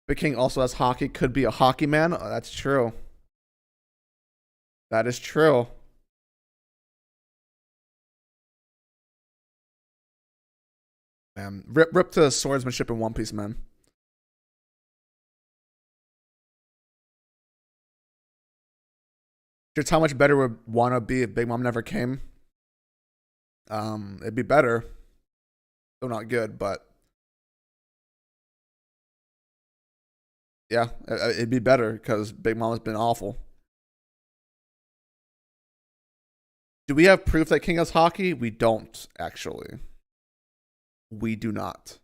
But King also has hockey, could be a hockey man. Oh, that's true. That is true. Man, rip to swordsmanship in One Piece, man. Just how much better would Wano be if Big Mom never came? It'd be better. Still not good, but yeah, it'd be better because Big Mom has been awful. Do we have proof that King has hockey? We don't, actually. We do not.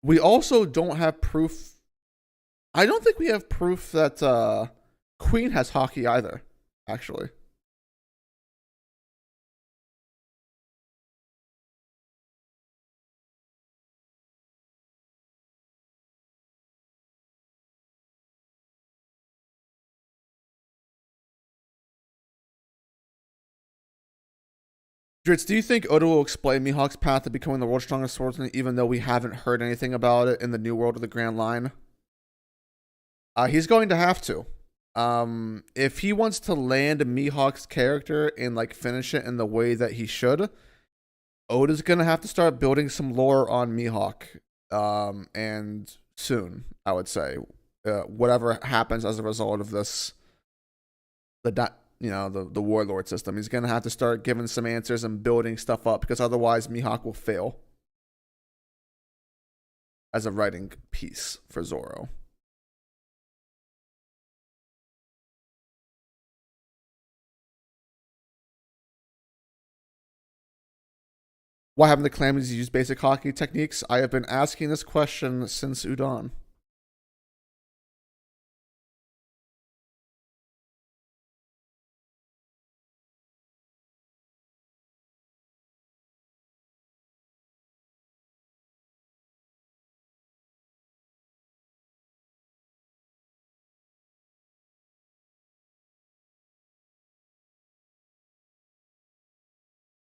We also don't have proof. I don't think we have proof that Queen has hockey either, actually. Dritz, do you think Oda will explain Mihawk's path to becoming the world's strongest swordsman, even though we haven't heard anything about it in the New World of the Grand Line? He's going to have to. If he wants to land Mihawk's character and like finish it in the way that he should, Oda's gonna have to start building some lore on Mihawk. And soon, I would say, whatever happens as a result of this, the warlord system, he's gonna have to start giving some answers and building stuff up because otherwise Mihawk will fail as a writing piece for Zoro. Why haven't the Calamities used basic hockey techniques? I have been asking this question since Udon.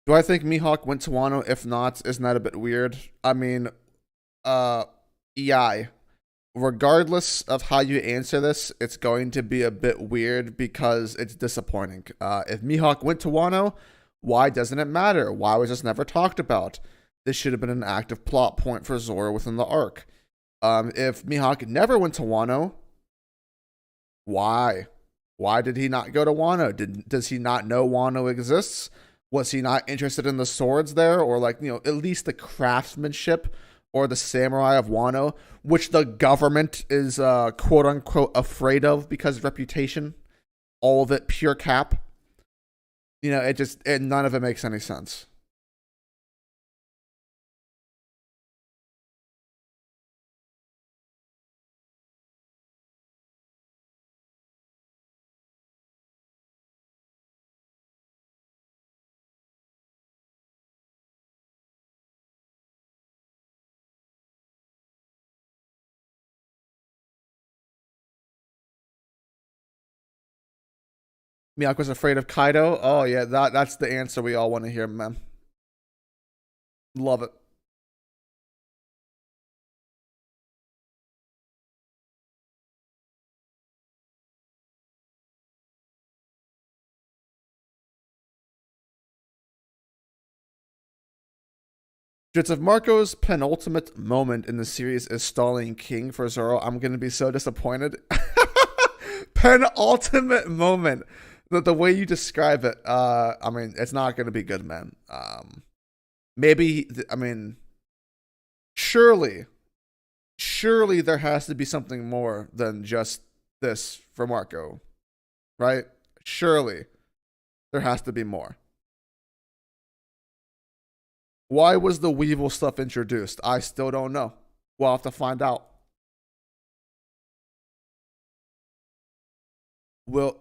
Do I think Mihawk went to Wano? If not, isn't that a bit weird? I mean, EI. Regardless of how you answer this, it's going to be a bit weird because it's disappointing. If Mihawk went to Wano, why doesn't it matter? Why was this never talked about? This should have been an active plot point for Zoro within the arc. If Mihawk never went to Wano, why? Why did he not go to Wano? Does he not know Wano exists? Was he not interested in the swords there, or like at least the craftsmanship or the samurai of Wano, which the government is quote unquote afraid of because of reputation? All of it pure cap. None of it makes any sense. Miyako was afraid of Kaido. Oh yeah, that's the answer we all want to hear, man. Love it. Just if Marco's penultimate moment in the series is stalling King for Zoro, I'm gonna be so disappointed. Penultimate moment. The way you describe it, I mean, it's not gonna be good, man. Maybe I mean, surely, surely there has to be something more than just this for Marco, right? Surely there has to be more. Why was the Weevil stuff introduced? I still don't know. We'll have to find out. Will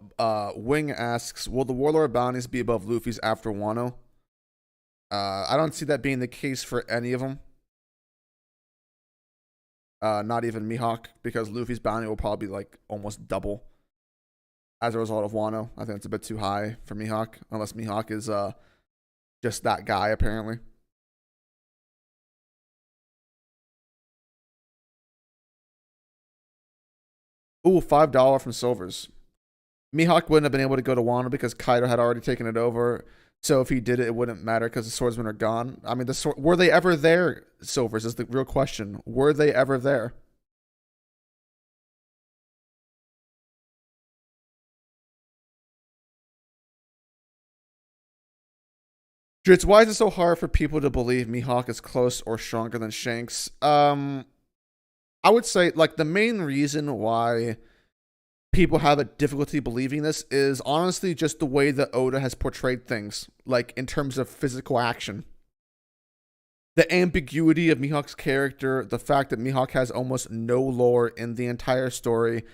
Wing asks, will the Warlord bounties be above Luffy's after Wano? I don't see that being the case for any of them. Not even Mihawk, because Luffy's bounty will probably be like almost double as a result of Wano. I think it's a bit too high for Mihawk, unless Mihawk is just that guy apparently. Ooh, $5 from Silvers. Mihawk wouldn't have been able to go to Wano because Kaido had already taken it over. So if he did it, it wouldn't matter because the swordsmen are gone. I mean, were they ever there? Silvers is the real question. Were they ever there? Dritz, why is it so hard for people to believe Mihawk is close or stronger than Shanks? I would say like the main reason why people have a difficulty believing this is honestly just the way that Oda has portrayed things, like in terms of physical action. The ambiguity of Mihawk's character, the fact that Mihawk has almost no lore in the entire story,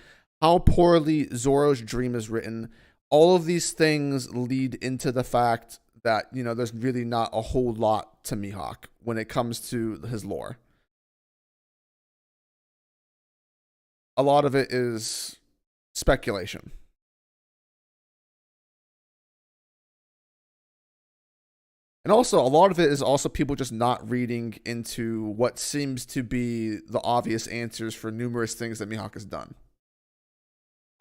how poorly Zoro's dream is written, all of these things lead into the fact that, you know, there's really not a whole lot to Mihawk when it comes to his lore. A lot of it is speculation. And also, a lot of it is also people just not reading into what seems to be the obvious answers for numerous things that Mihawk has done.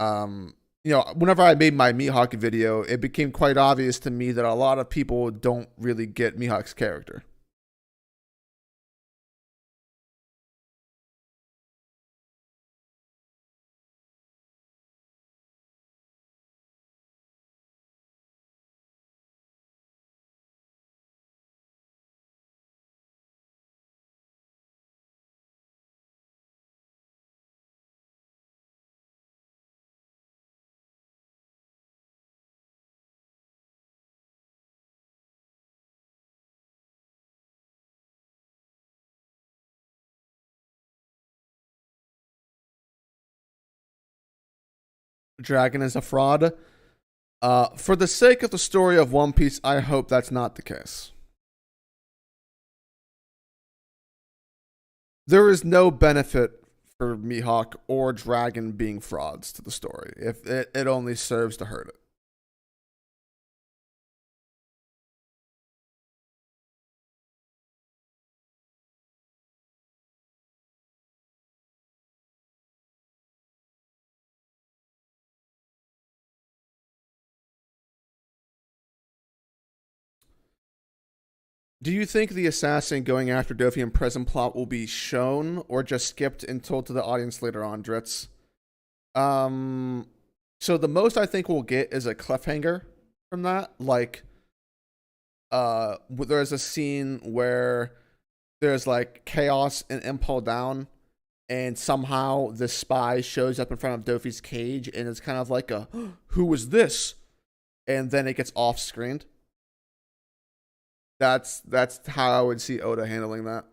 You know, whenever I made my Mihawk video, it became quite obvious to me that a lot of people don't really get Mihawk's character. Dragon is a fraud. For the sake of the story of One Piece, I hope that's not the case. There is no benefit for Mihawk or Dragon being frauds to the story. If it only serves to hurt it. Do you think the assassin going after Dofi and prison plot will be shown or just skipped and told to the audience later on, Dritz? Um, so the most I think we'll get is a cliffhanger from that. Like, there's a scene where there's like chaos and Impel Down, and somehow the spy shows up in front of Dofi's cage, and it's kind of like a "Who was this?" and then it gets off screened. That's how I would see Oda handling that.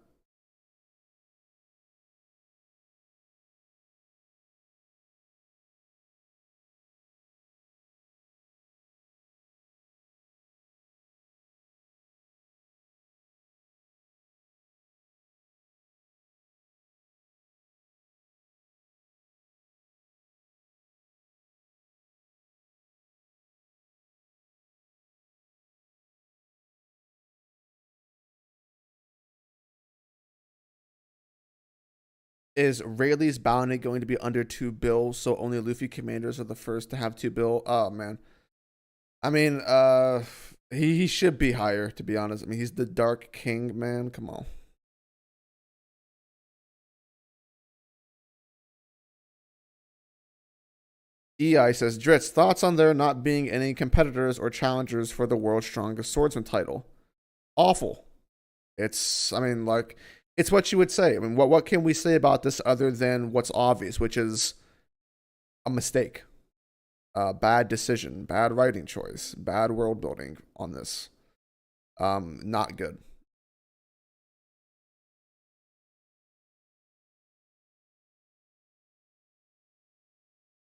Is Rayleigh's bounty going to be under 2 bill, so only Luffy commanders are the first to have 2 bill? Oh man. I mean, he should be higher, to be honest. I mean, he's the Dark King, man. Come on. EI says, Dritz, thoughts on there not being any competitors or challengers for the world's strongest swordsman title? Awful. It's, I mean, like, it's what you would say. I mean, what can we say about this other than what's obvious, which is a mistake, bad decision, bad writing choice, bad world building on this. Not good.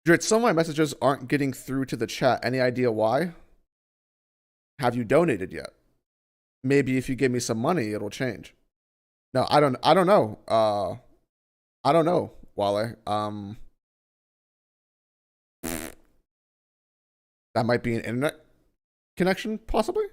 Dritz, some of my messages aren't getting through to the chat. Any idea why? Have you donated yet? Maybe if you give me some money, it'll change. No, I don't know. I don't know, Wale. That might be an internet connection, possibly.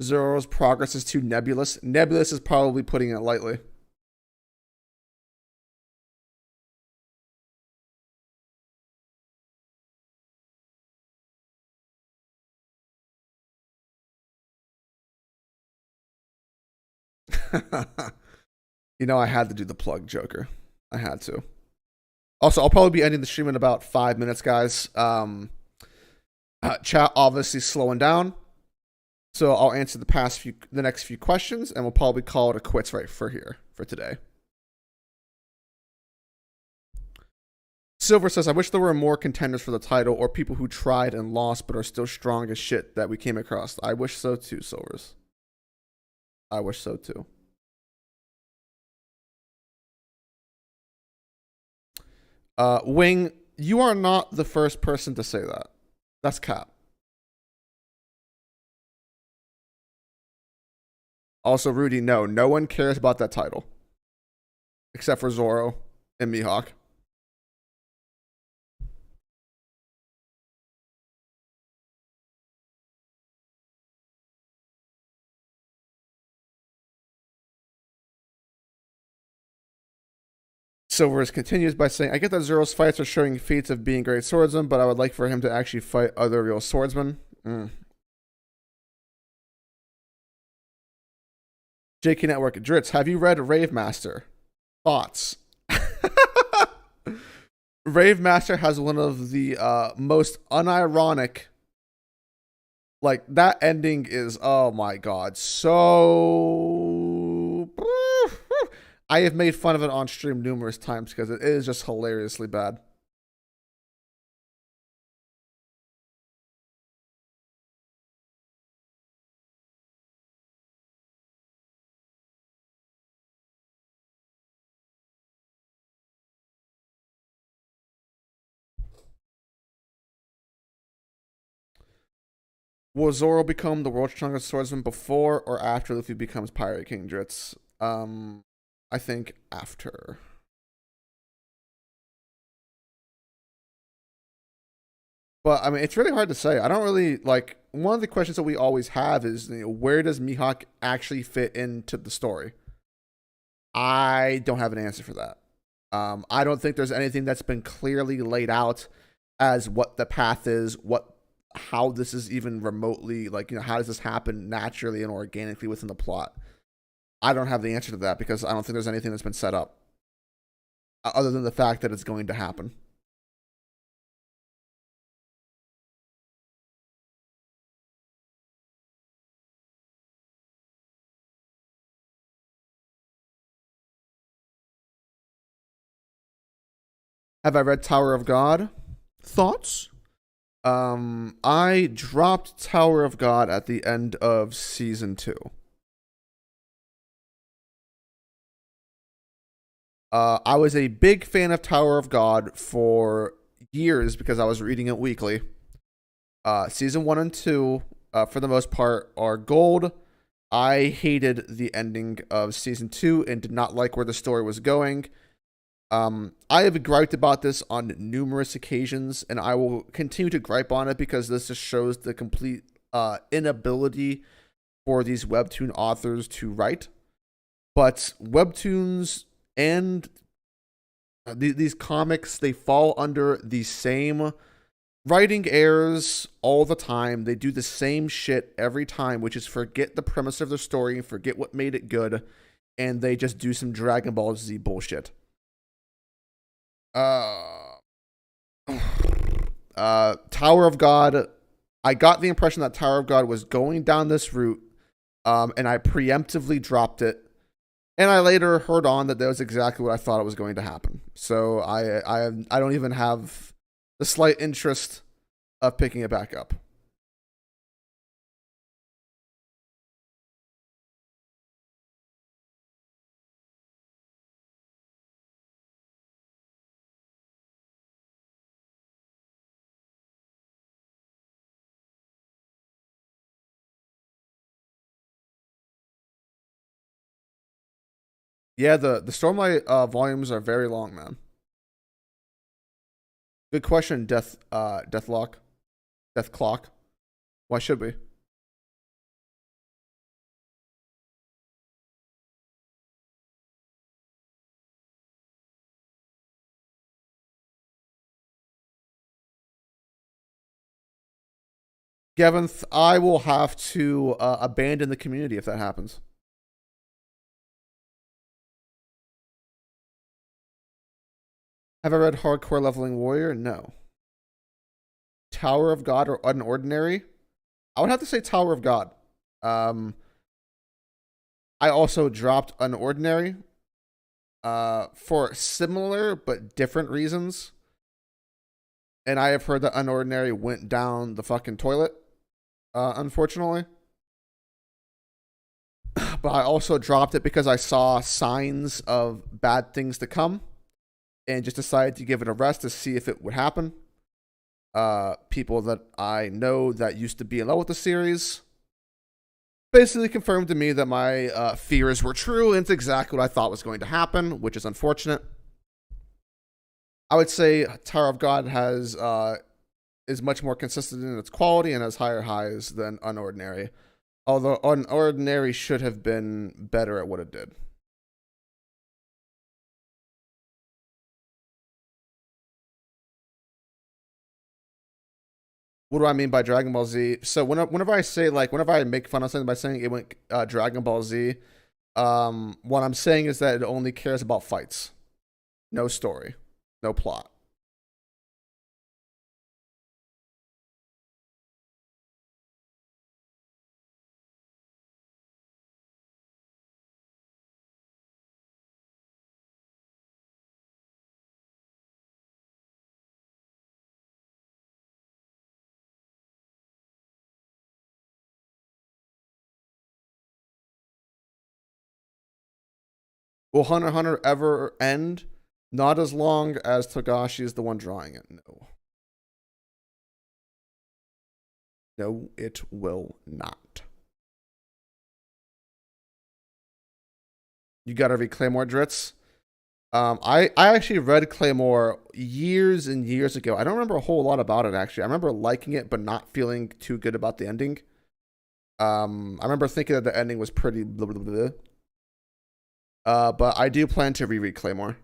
Zoro's progress is too nebulous. Nebulous is probably putting it lightly. You know, I had to do the plug, Joker. I had to. Also, I'll probably be ending the stream in about 5 minutes, guys. Chat obviously slowing down, so I'll answer the next few questions, and we'll probably call it a quits right for here for today. Silver says, I wish there were more contenders for the title or people who tried and lost but are still strong as shit that we came across. I wish so too, Silvers. I wish so too. Wing, you are not the first person to say that. That's cap. Also, Rudy, no one cares about that title. Except for Zoro and Mihawk. Silvers continues by saying, I get that Zoro's fights are showing feats of being great swordsman, but I would like for him to actually fight other real swordsmen. JK Network, Dritz, have you read Rave Master? Thoughts? Rave Master has one of the most unironic, like, that ending is, oh my god, so I have made fun of it on stream numerous times because it is just hilariously bad. Will Zoro become the world's strongest swordsman before or after Luffy becomes Pirate King, Dritz? I think after. But I mean, it's really hard to say. I don't really like. One of the questions that we always have is, where does Mihawk actually fit into the story? I don't have an answer for that. I don't think there's anything that's been clearly laid out as what the path is, how this is even remotely, like, how does this happen naturally and organically within the plot. I don't have the answer to that because I don't think there's anything that's been set up other than the fact that it's going to happen. Have I read Tower of God? Thoughts? I dropped Tower of God at the end of season 2. I was a big fan of Tower of God for years because I was reading it weekly. Season 1 and 2, for the most part, are gold. I hated the ending of season 2 and did not like where the story was going. I have griped about this on numerous occasions, and I will continue to gripe on it because this just shows the complete inability for these webtoon authors to write. But webtoons and these comics, they fall under the same writing errors all the time. They do the same shit every time, which is forget the premise of the story and forget what made it good, and they just do some Dragon Ball Z bullshit. Tower of God. I got the impression that Tower of God was going down this route, and I preemptively dropped it. And I later heard on that was exactly what I thought it was going to happen. So I don't even have the slight interest of picking it back up. Yeah, the Stormlight volumes are very long, man. Good question, Deathlock. Death Clock. Why should we? Gavin, I will have to abandon the community if that happens. Have I read Hardcore Leveling Warrior? No. Tower of God or Unordinary? I would have to say Tower of God. I also dropped Unordinary for similar but different reasons. And I have heard that Unordinary went down the fucking toilet, unfortunately. But I also dropped it because I saw signs of bad things to come and just decided to give it a rest to see if it would happen. People that I know that used to be in love with the series basically confirmed to me that my fears were true, and it's exactly what I thought was going to happen, which is unfortunate. I would say Tower of God has is much more consistent in its quality and has higher highs than Unordinary. Although Unordinary should have been better at what it did. What do I mean by Dragon Ball Z? So whenever I say whenever I make fun of something by saying it went Dragon Ball Z, what I'm saying is that it only cares about fights, no story, no plot. Will Hunter x Hunter ever end? Not as long as Togashi is the one drawing it. No. No, it will not. You gotta read Claymore Dritz. I actually read Claymore years and years ago. I don't remember a whole lot about it actually. I remember liking it but not feeling too good about the ending. I remember thinking that the ending was pretty blah, blah, blah, blah. But I do plan to reread Claymore.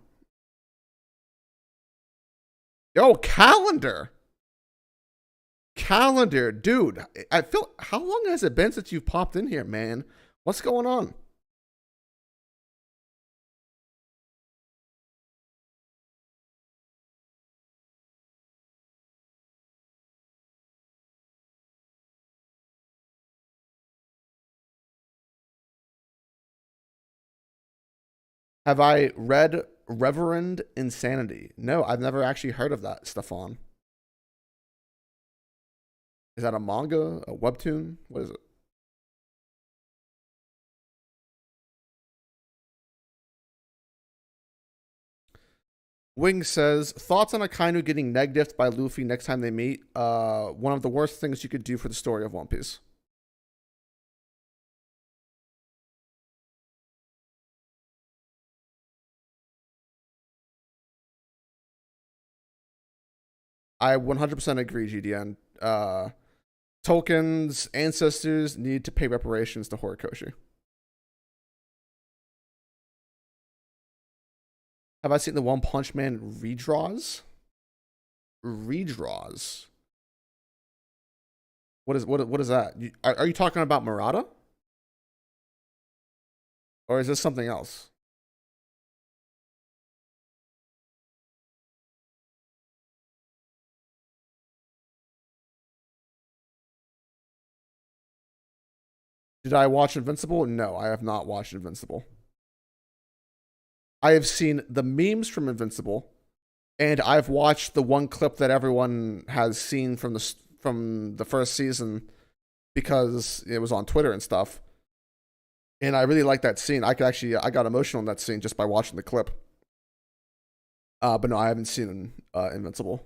Yo, Calendar. Calendar, dude. I feel how long has it been since you've popped in here, man? What's going on? Have I read Reverend Insanity? No, I've never actually heard of that, Stefan. Is that a manga? A webtoon? What is it? Wing says, thoughts on Akainu getting negatived by Luffy next time they meet? One of the worst things you could do for the story of One Piece. I 100% agree, GDN. Tolkien's ancestors need to pay reparations to Horikoshi. Have I seen the One Punch Man redraws? Redraws. What is that? Are you talking about Murata? Or is this something else? Did I watch Invincible? No, I have not watched Invincible. I have seen the memes from Invincible, and I've watched the one clip that everyone has seen from the first season because it was on Twitter and stuff. And I really like that scene. I got emotional in that scene just by watching the clip. But no, I haven't seen Invincible.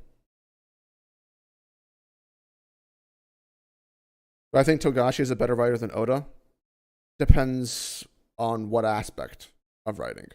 But I think Togashi is a better writer than Oda. Depends on what aspect of writing.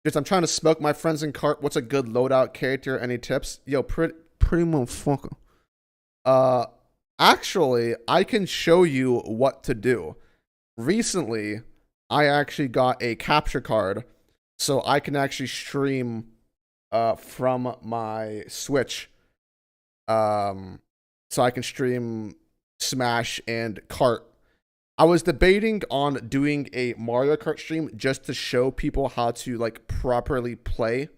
Just I'm trying to smoke my friends in cart. What's a good loadout character? Any tips? Yo, pretty motherfucker. Uh, actually, I can show you what to do. Recently, I actually got a capture card, so I can actually stream from my Switch. So I can stream Smash and Kart. I was debating on doing a Mario Kart stream just to show people how to like properly play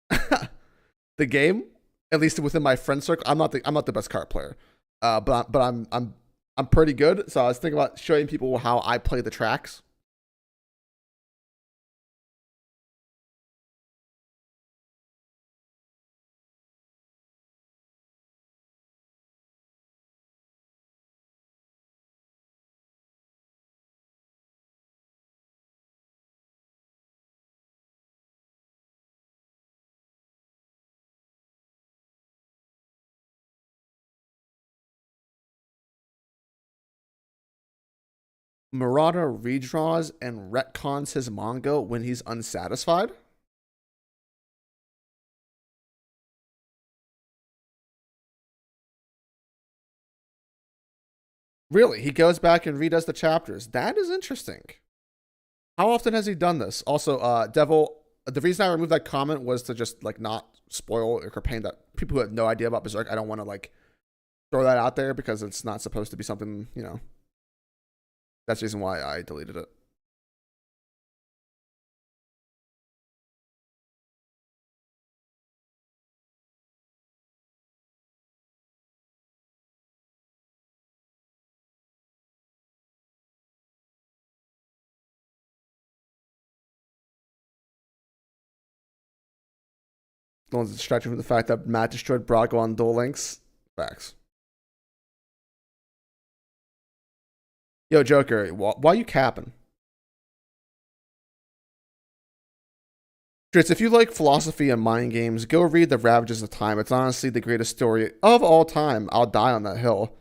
the game, at least within my friend circle. I'm not the best kart player, but I'm pretty good. So I was thinking about showing people how I play the tracks. Murata redraws and retcons his manga when he's unsatisfied. Really, he goes back and redoes the chapters. That is interesting. How often has he done this? Also, Devil. The reason I removed that comment was to just like not spoil or paint that people who have no idea about Berserk. I don't want to like throw that out there because it's not supposed to be something, you know. That's the reason why I deleted it. No one's distracted from the fact that Matt destroyed Brago on Duel Links. Facts. Yo, Joker, why are you capping? Dritz, if you like philosophy and mind games, go read The Ravages of Time. It's honestly the greatest story of all time. I'll die on that hill.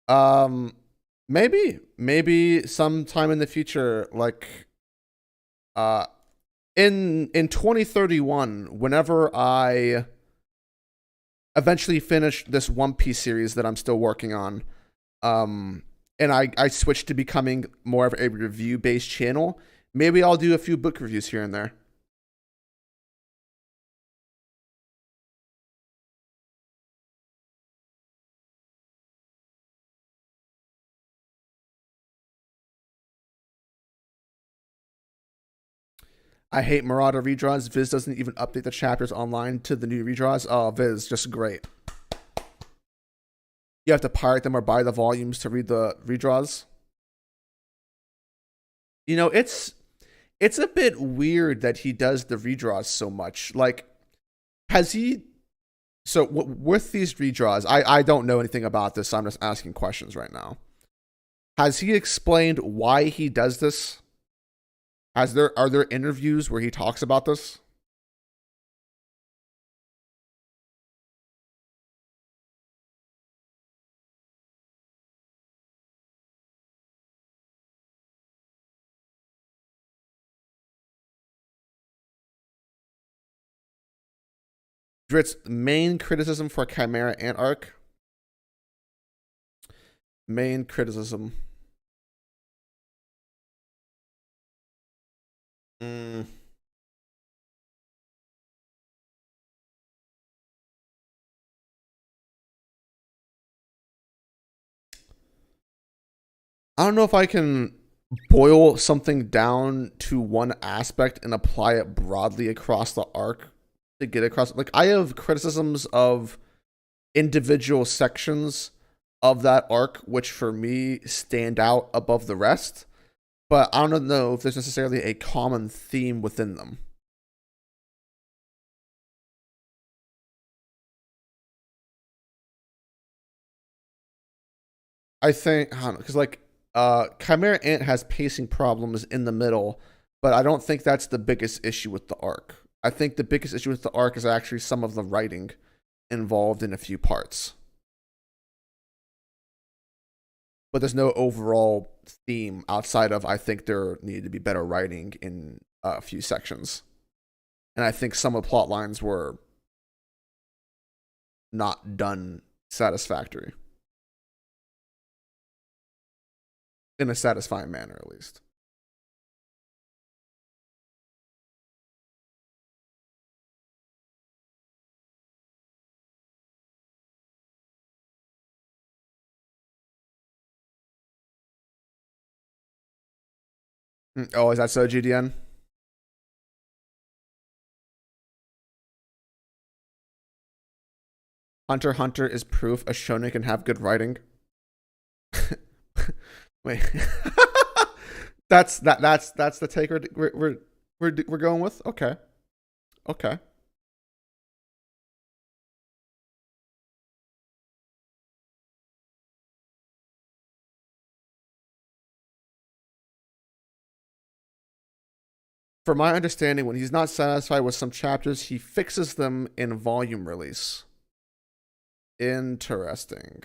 Um, maybe sometime in the future, like uh, in 2031, whenever I eventually finish this One Piece series that I'm still working on, and I switch to becoming more of a review based channel, maybe I'll do a few book reviews here and there. I hate Marauder redraws. Viz doesn't even update the chapters online to the new redraws. Oh, Viz, just great. You have to pirate them or buy the volumes to read the redraws. You know, it's it's a bit weird that he does the redraws so much. Like, has he? So with these redraws, I don't know anything about this. So I'm just asking questions right now. Has he explained why he does this? Are there interviews where he talks about this? Drit's main criticism for Chimera Ant arc. Main criticism. Mm. I don't know if I can boil something down to one aspect and apply it broadly across the arc to get across. Like, I have criticisms of individual sections of that arc, which for me stand out above the rest, but I don't know if there's necessarily a common theme within them. I think, I don't know, because like Chimera Ant has pacing problems in the middle, but I don't think that's the biggest issue with the arc. I think the biggest issue with the arc is actually some of the writing involved in a few parts. But there's no overall theme outside of I think there needed to be better writing in a few sections. And I think some of the plot lines were not done satisfactory. In a satisfying manner, at least. Oh, is that so, GDN? Hunter x Hunter is proof a shonen can have good writing. Wait, that's the take we're going with. Okay, okay. From my understanding, when he's not satisfied with some chapters, he fixes them in volume release. Interesting.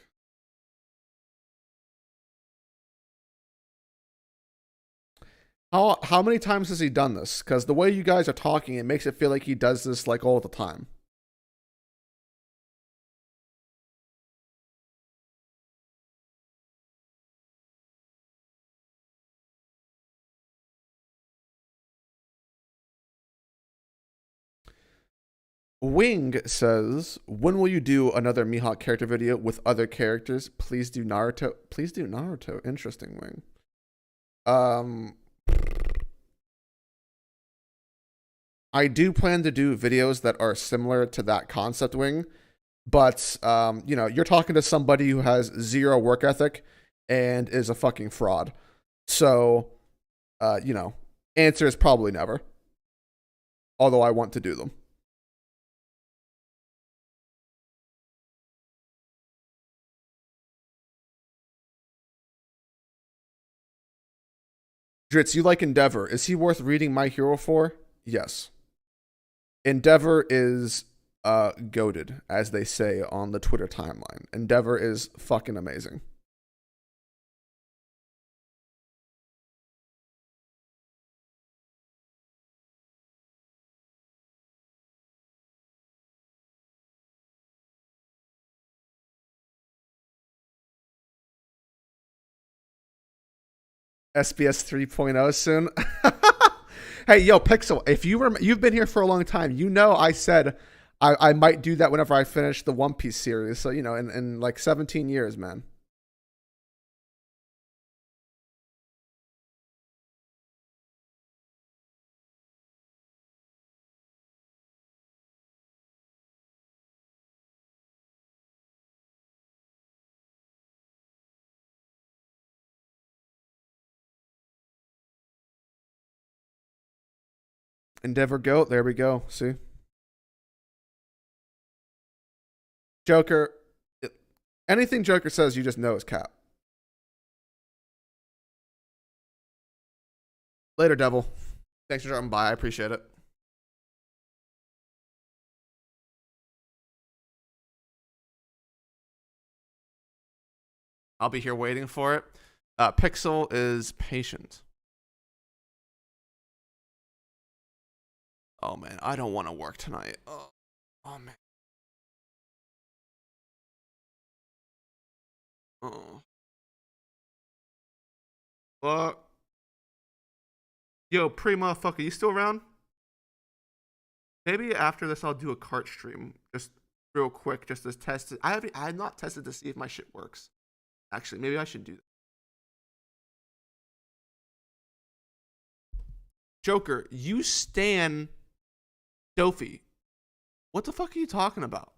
How many times has he done this? Because the way you guys are talking, it makes it feel like he does this like all the time. Wing says, "When will you do another Mihawk character video with other characters? Please do Naruto. Please do Naruto. Interesting, Wing. Um, I do plan to do videos that are similar to that concept, Wing. But you know, you're talking to somebody who has zero work ethic and is a fucking fraud. So, you know, answer is probably never. Although I want to do them. Dritz, you like Endeavor. Is he worth reading My Hero for? Yes. Endeavor is goaded, as they say on the Twitter timeline. Endeavor is fucking amazing. SBS 3.0 soon. Hey, yo, Pixel, if you've been here for a long time, you know I said I might do that whenever I finish the One Piece series. So, you know, in like 17 years, man. Endeavor Goat. There we go. See? Joker. Anything Joker says, you just know is cap. Later, Devil. Thanks for dropping by. I appreciate it. I'll be here waiting for it. Pixel is patient. Oh man, I don't want to work tonight. Oh man. Oh. Yo, pre motherfucker, you still around? Maybe after this, I'll do a cart stream, just real quick, just to test it. I have not tested to see if my shit works. Actually, maybe I should do that. Joker, you stan Dofi. What the fuck are you talking about?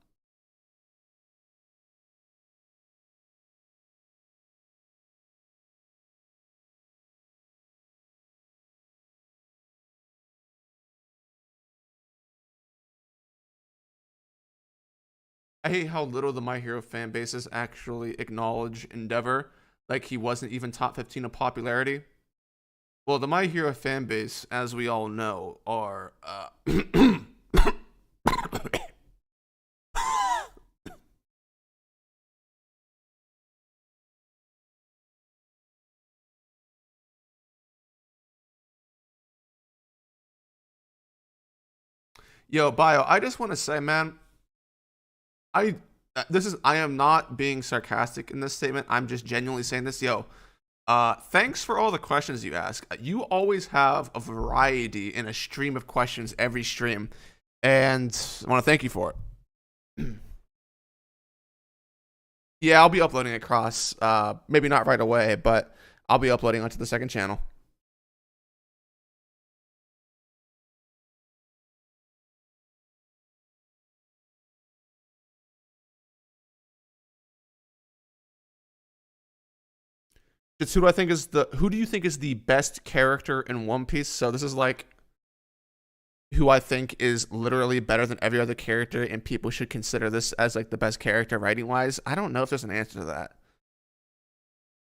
I hate how little the My Hero fan bases actually acknowledge Endeavor. Like he wasn't even top 15 of popularity. Well, the My Hero fan base, as we all know, are Yo, Bio, I just want to say, man, I I am not being sarcastic in this statement. I'm just genuinely saying this. Yo, thanks for all the questions you ask. You always have a variety in a stream of questions every stream, and I want to thank you for it. Yeah, I'll be uploading across. Maybe not right away, but I'll be uploading onto the second channel. It's who do I think is the who do you think is the best character in One Piece? So this is like who I think is literally better than every other character, and people should consider this as like the best character writing wise. I don't know if there's an answer to that.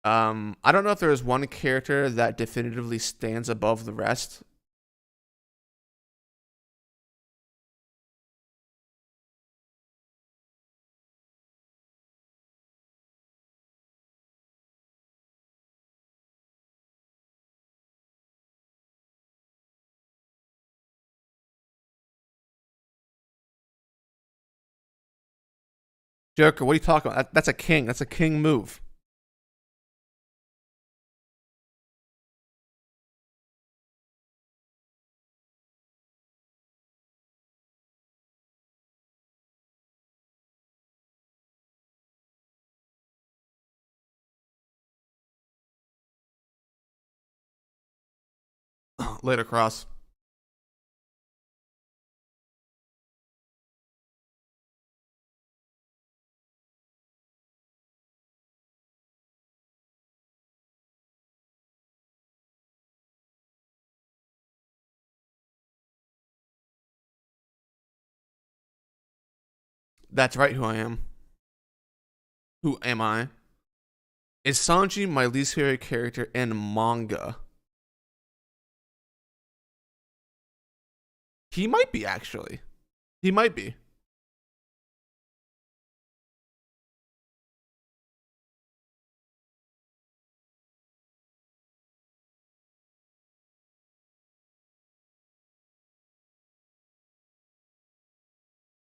I don't know if there is one character that definitively stands above the rest. Joker, what are you talking about? That's a king. That's a king move. Later, Cross. That's right. Who I am. Who am I? Is Sanji my least favorite character in manga? He might be actually. He might be.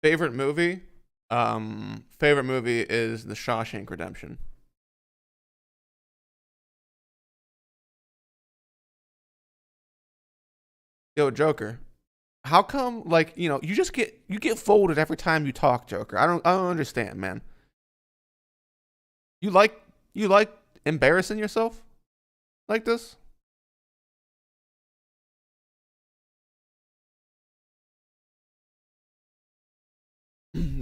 Favorite movie? Favorite movie is The Shawshank Redemption. Yo, Joker. How come like, you just get folded every time you talk, Joker? I don't understand, man. You like you like embarrassing yourself like this?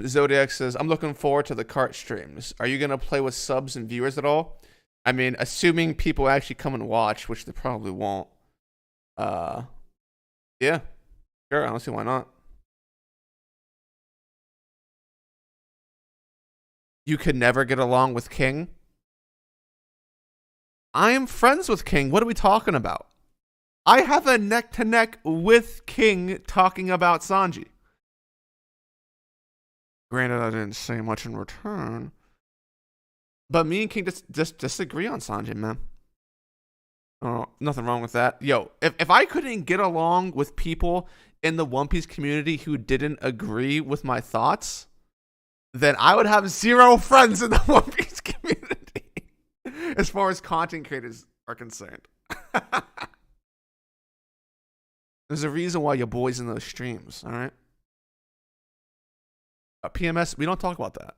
Zodiac says, I'm looking forward to the cart streams. Are you gonna play with subs and viewers at all? I mean, assuming people actually come and watch, which they probably won't. Uh yeah. Sure, I don't see why not. You could never get along with King? I am friends with King. What are we talking about? I have a neck to neck with King talking about Sanji. Granted, I didn't say much in return. But me and King just disagree on Sanji, man. Oh, nothing wrong with that. Yo, if I couldn't get along with people in the One Piece community who didn't agree with my thoughts, then I would have zero friends in the One Piece community as far as content creators are concerned. There's a reason why your boy's in those streams, all right? PMS, we don't talk about that.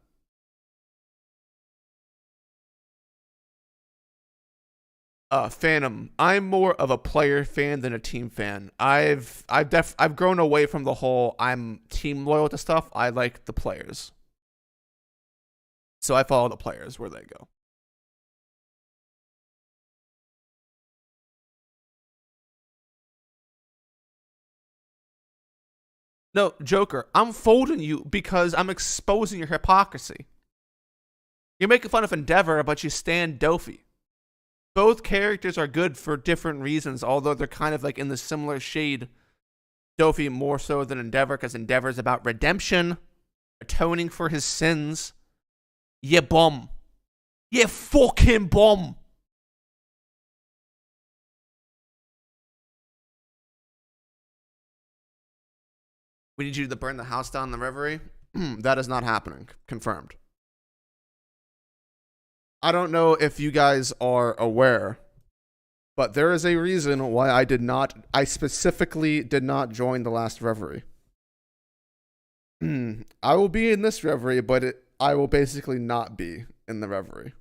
Phantom, I'm more of a player fan than a team fan. I've grown away from the whole I'm team loyal to stuff. I like the players. So I follow the players where they go. No, Joker, I'm folding you because I'm exposing your hypocrisy. You're making fun of Endeavor, but you stand Dofi. Both characters are good for different reasons, although they're kind of like in the similar shade. Dofi more so than Endeavor, because Endeavor is about redemption, atoning for his sins. You bum. You fucking bum. We need you to burn the house down in the Reverie. That is not happening. Confirmed. I don't know if you guys are aware, but there is a reason why I specifically did not join the last Reverie. I will be in this Reverie, but I will basically not be in the Reverie.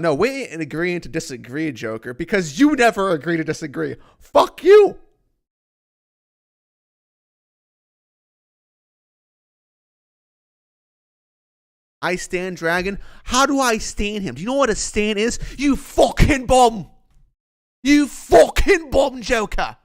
No, we ain't agreeing to disagree, Joker, because you never agree to disagree. Fuck you! I stand Dragon. How do I stand him? Do you know what a stand is? You fucking bum! You fucking bum, Joker!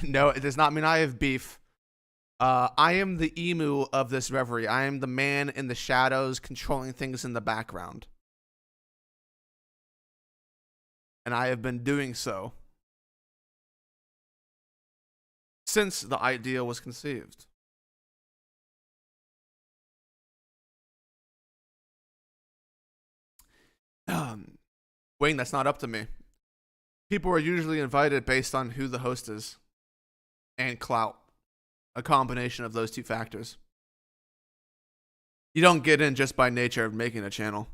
No, it does not mean I have beef. I am the emu of this Reverie. I am the man in the shadows controlling things in the background. And I have been doing so since the idea was conceived. Wayne, that's not up to me. People are usually invited based on who the host is and clout. A combination of those two factors. You don't get in just by nature of making a channel.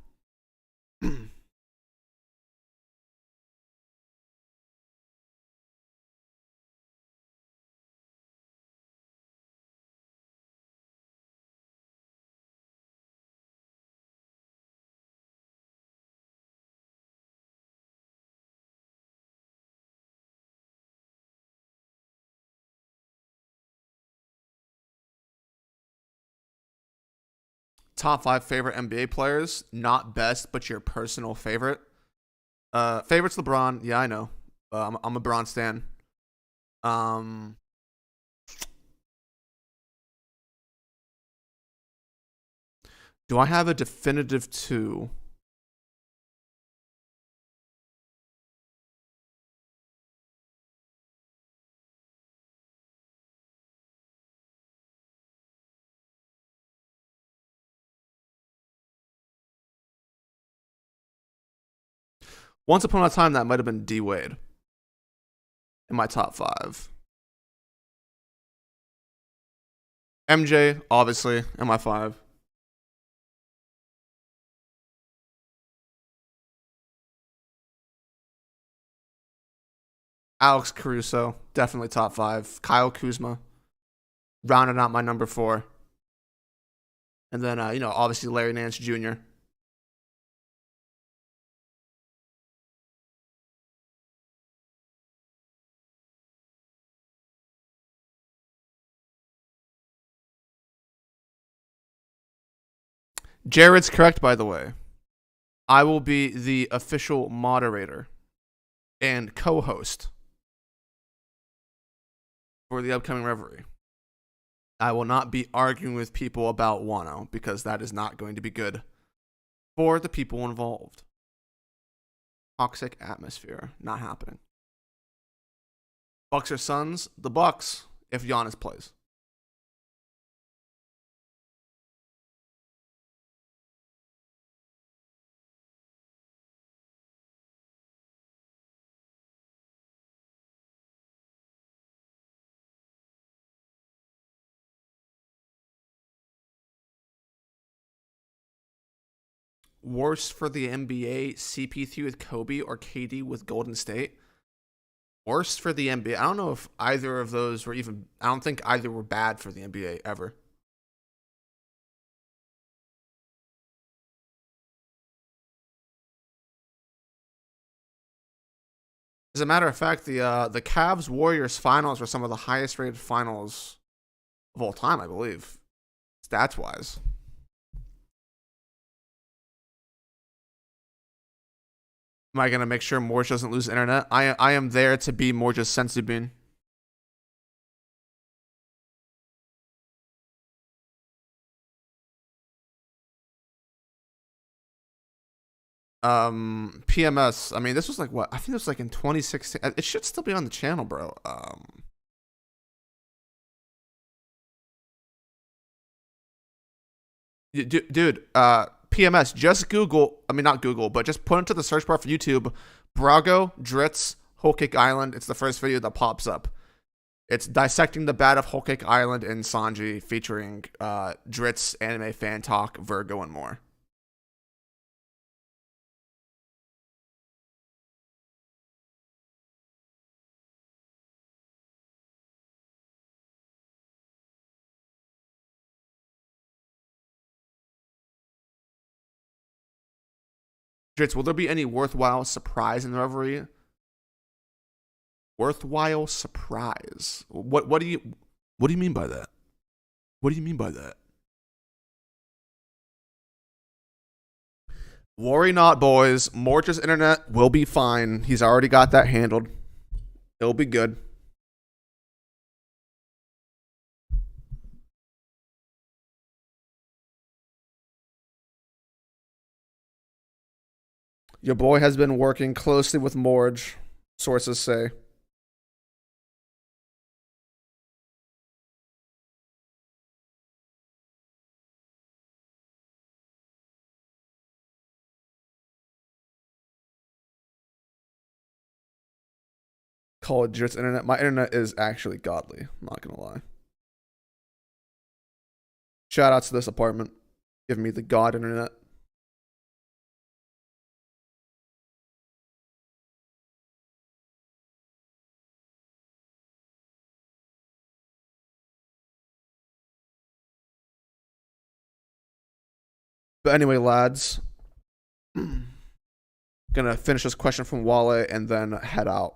Top 5 favorite NBA players, not best, but your personal favorite. Favorite's LeBron. Yeah, I know. I'm a Bron stan. Do I have a definitive 2? Once upon a time, that might have been D Wade in my top 5. MJ, obviously, in my 5. Alex Caruso, definitely top 5. Kyle Kuzma, rounding out my number 4. And then, obviously Larry Nance Jr. Jared's correct, by the way. I will be the official moderator and co-host for the upcoming Reverie. I will not be arguing with people about Wano because that is not going to be good for the people involved. Toxic atmosphere, not happening. Bucks or Suns? The Bucks if Giannis plays. Worst for the NBA, CP3 with Kobe or KD with Golden State? Worst for the NBA. I don't know if either of those were even. I don't think either were bad for the NBA ever. As a matter of fact, the Cavs Warriors finals were some of the highest rated finals of all time, I believe, stats wise. Am I gonna make sure Morge doesn't lose internet? I am there to be Morge's sensu bean. PMS. I mean, this was like what? I think this was like in 2016. It should still be on the channel, bro. Dude, PMS. Just Google. I mean, not Google, but just put into the search bar for YouTube. Brago Dritz Whole Cake Island. It's the first video that pops up. It's dissecting the bat of Whole Cake Island in Sanji, featuring Dritz, anime fan talk, Virgo, and more. Dritz, will there be any worthwhile surprise in the Reverie? Worthwhile surprise. What do you mean by that? What do you mean by that? Worry not, boys. Morge's internet will be fine. He's already got that handled. It'll be good. Your boy has been working closely with Morge, sources say. Call it Drit's internet. My internet is actually godly. I'm not gonna lie. Shout out to this apartment. Giving me the god internet. But anyway, lads, gonna finish this question from Wale and then head out.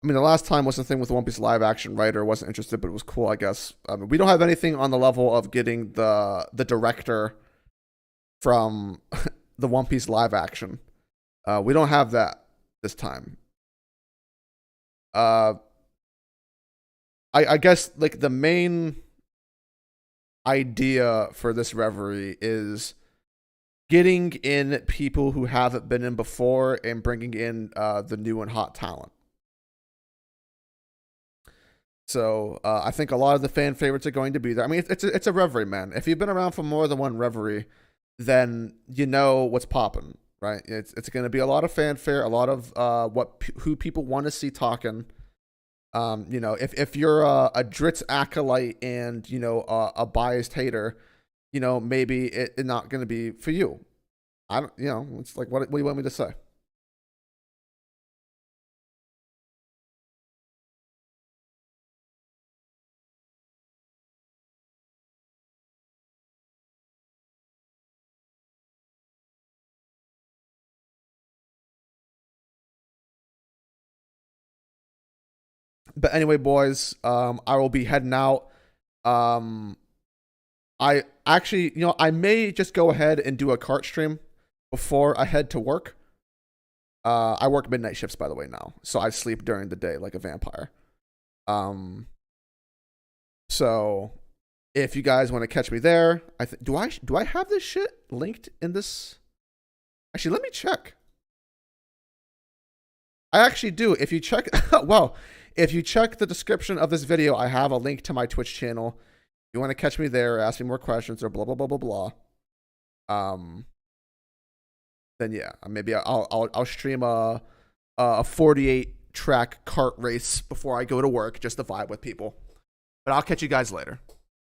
I mean, the last time was the thing with the One Piece live action writer. Wasn't interested, but it was cool, I guess. We don't have anything on the level of getting the director from the One Piece live action. We don't have that this time. I guess like the main idea for this Reverie is getting in people who haven't been in before and bringing in the new and hot talent. So I think a lot of the fan favorites are going to be there. I mean, it's a Reverie, man. If you've been around for more than one Reverie, then you know what's popping, right? It's going to be a lot of fanfare, a lot of who people want to see talking. If you're a Dritz acolyte and a biased hater, maybe it's not going to be for you. I don't, it's like what do you want me to say? But anyway, boys, I will be heading out. Um, I actually, I may just go ahead and do a cart stream before I head to work. I work midnight shifts, by the way, now, so I sleep during the day like a vampire. So if you guys want to catch me there, do I have this shit linked in this? Actually, let me check. I actually do. If you check, well, if you check the description of this video, I have a link to my Twitch channel. If you want to catch me there, ask me more questions, or blah blah blah blah blah. Then yeah, maybe I'll stream a 48 track kart race before I go to work, just to vibe with people. But I'll catch you guys later.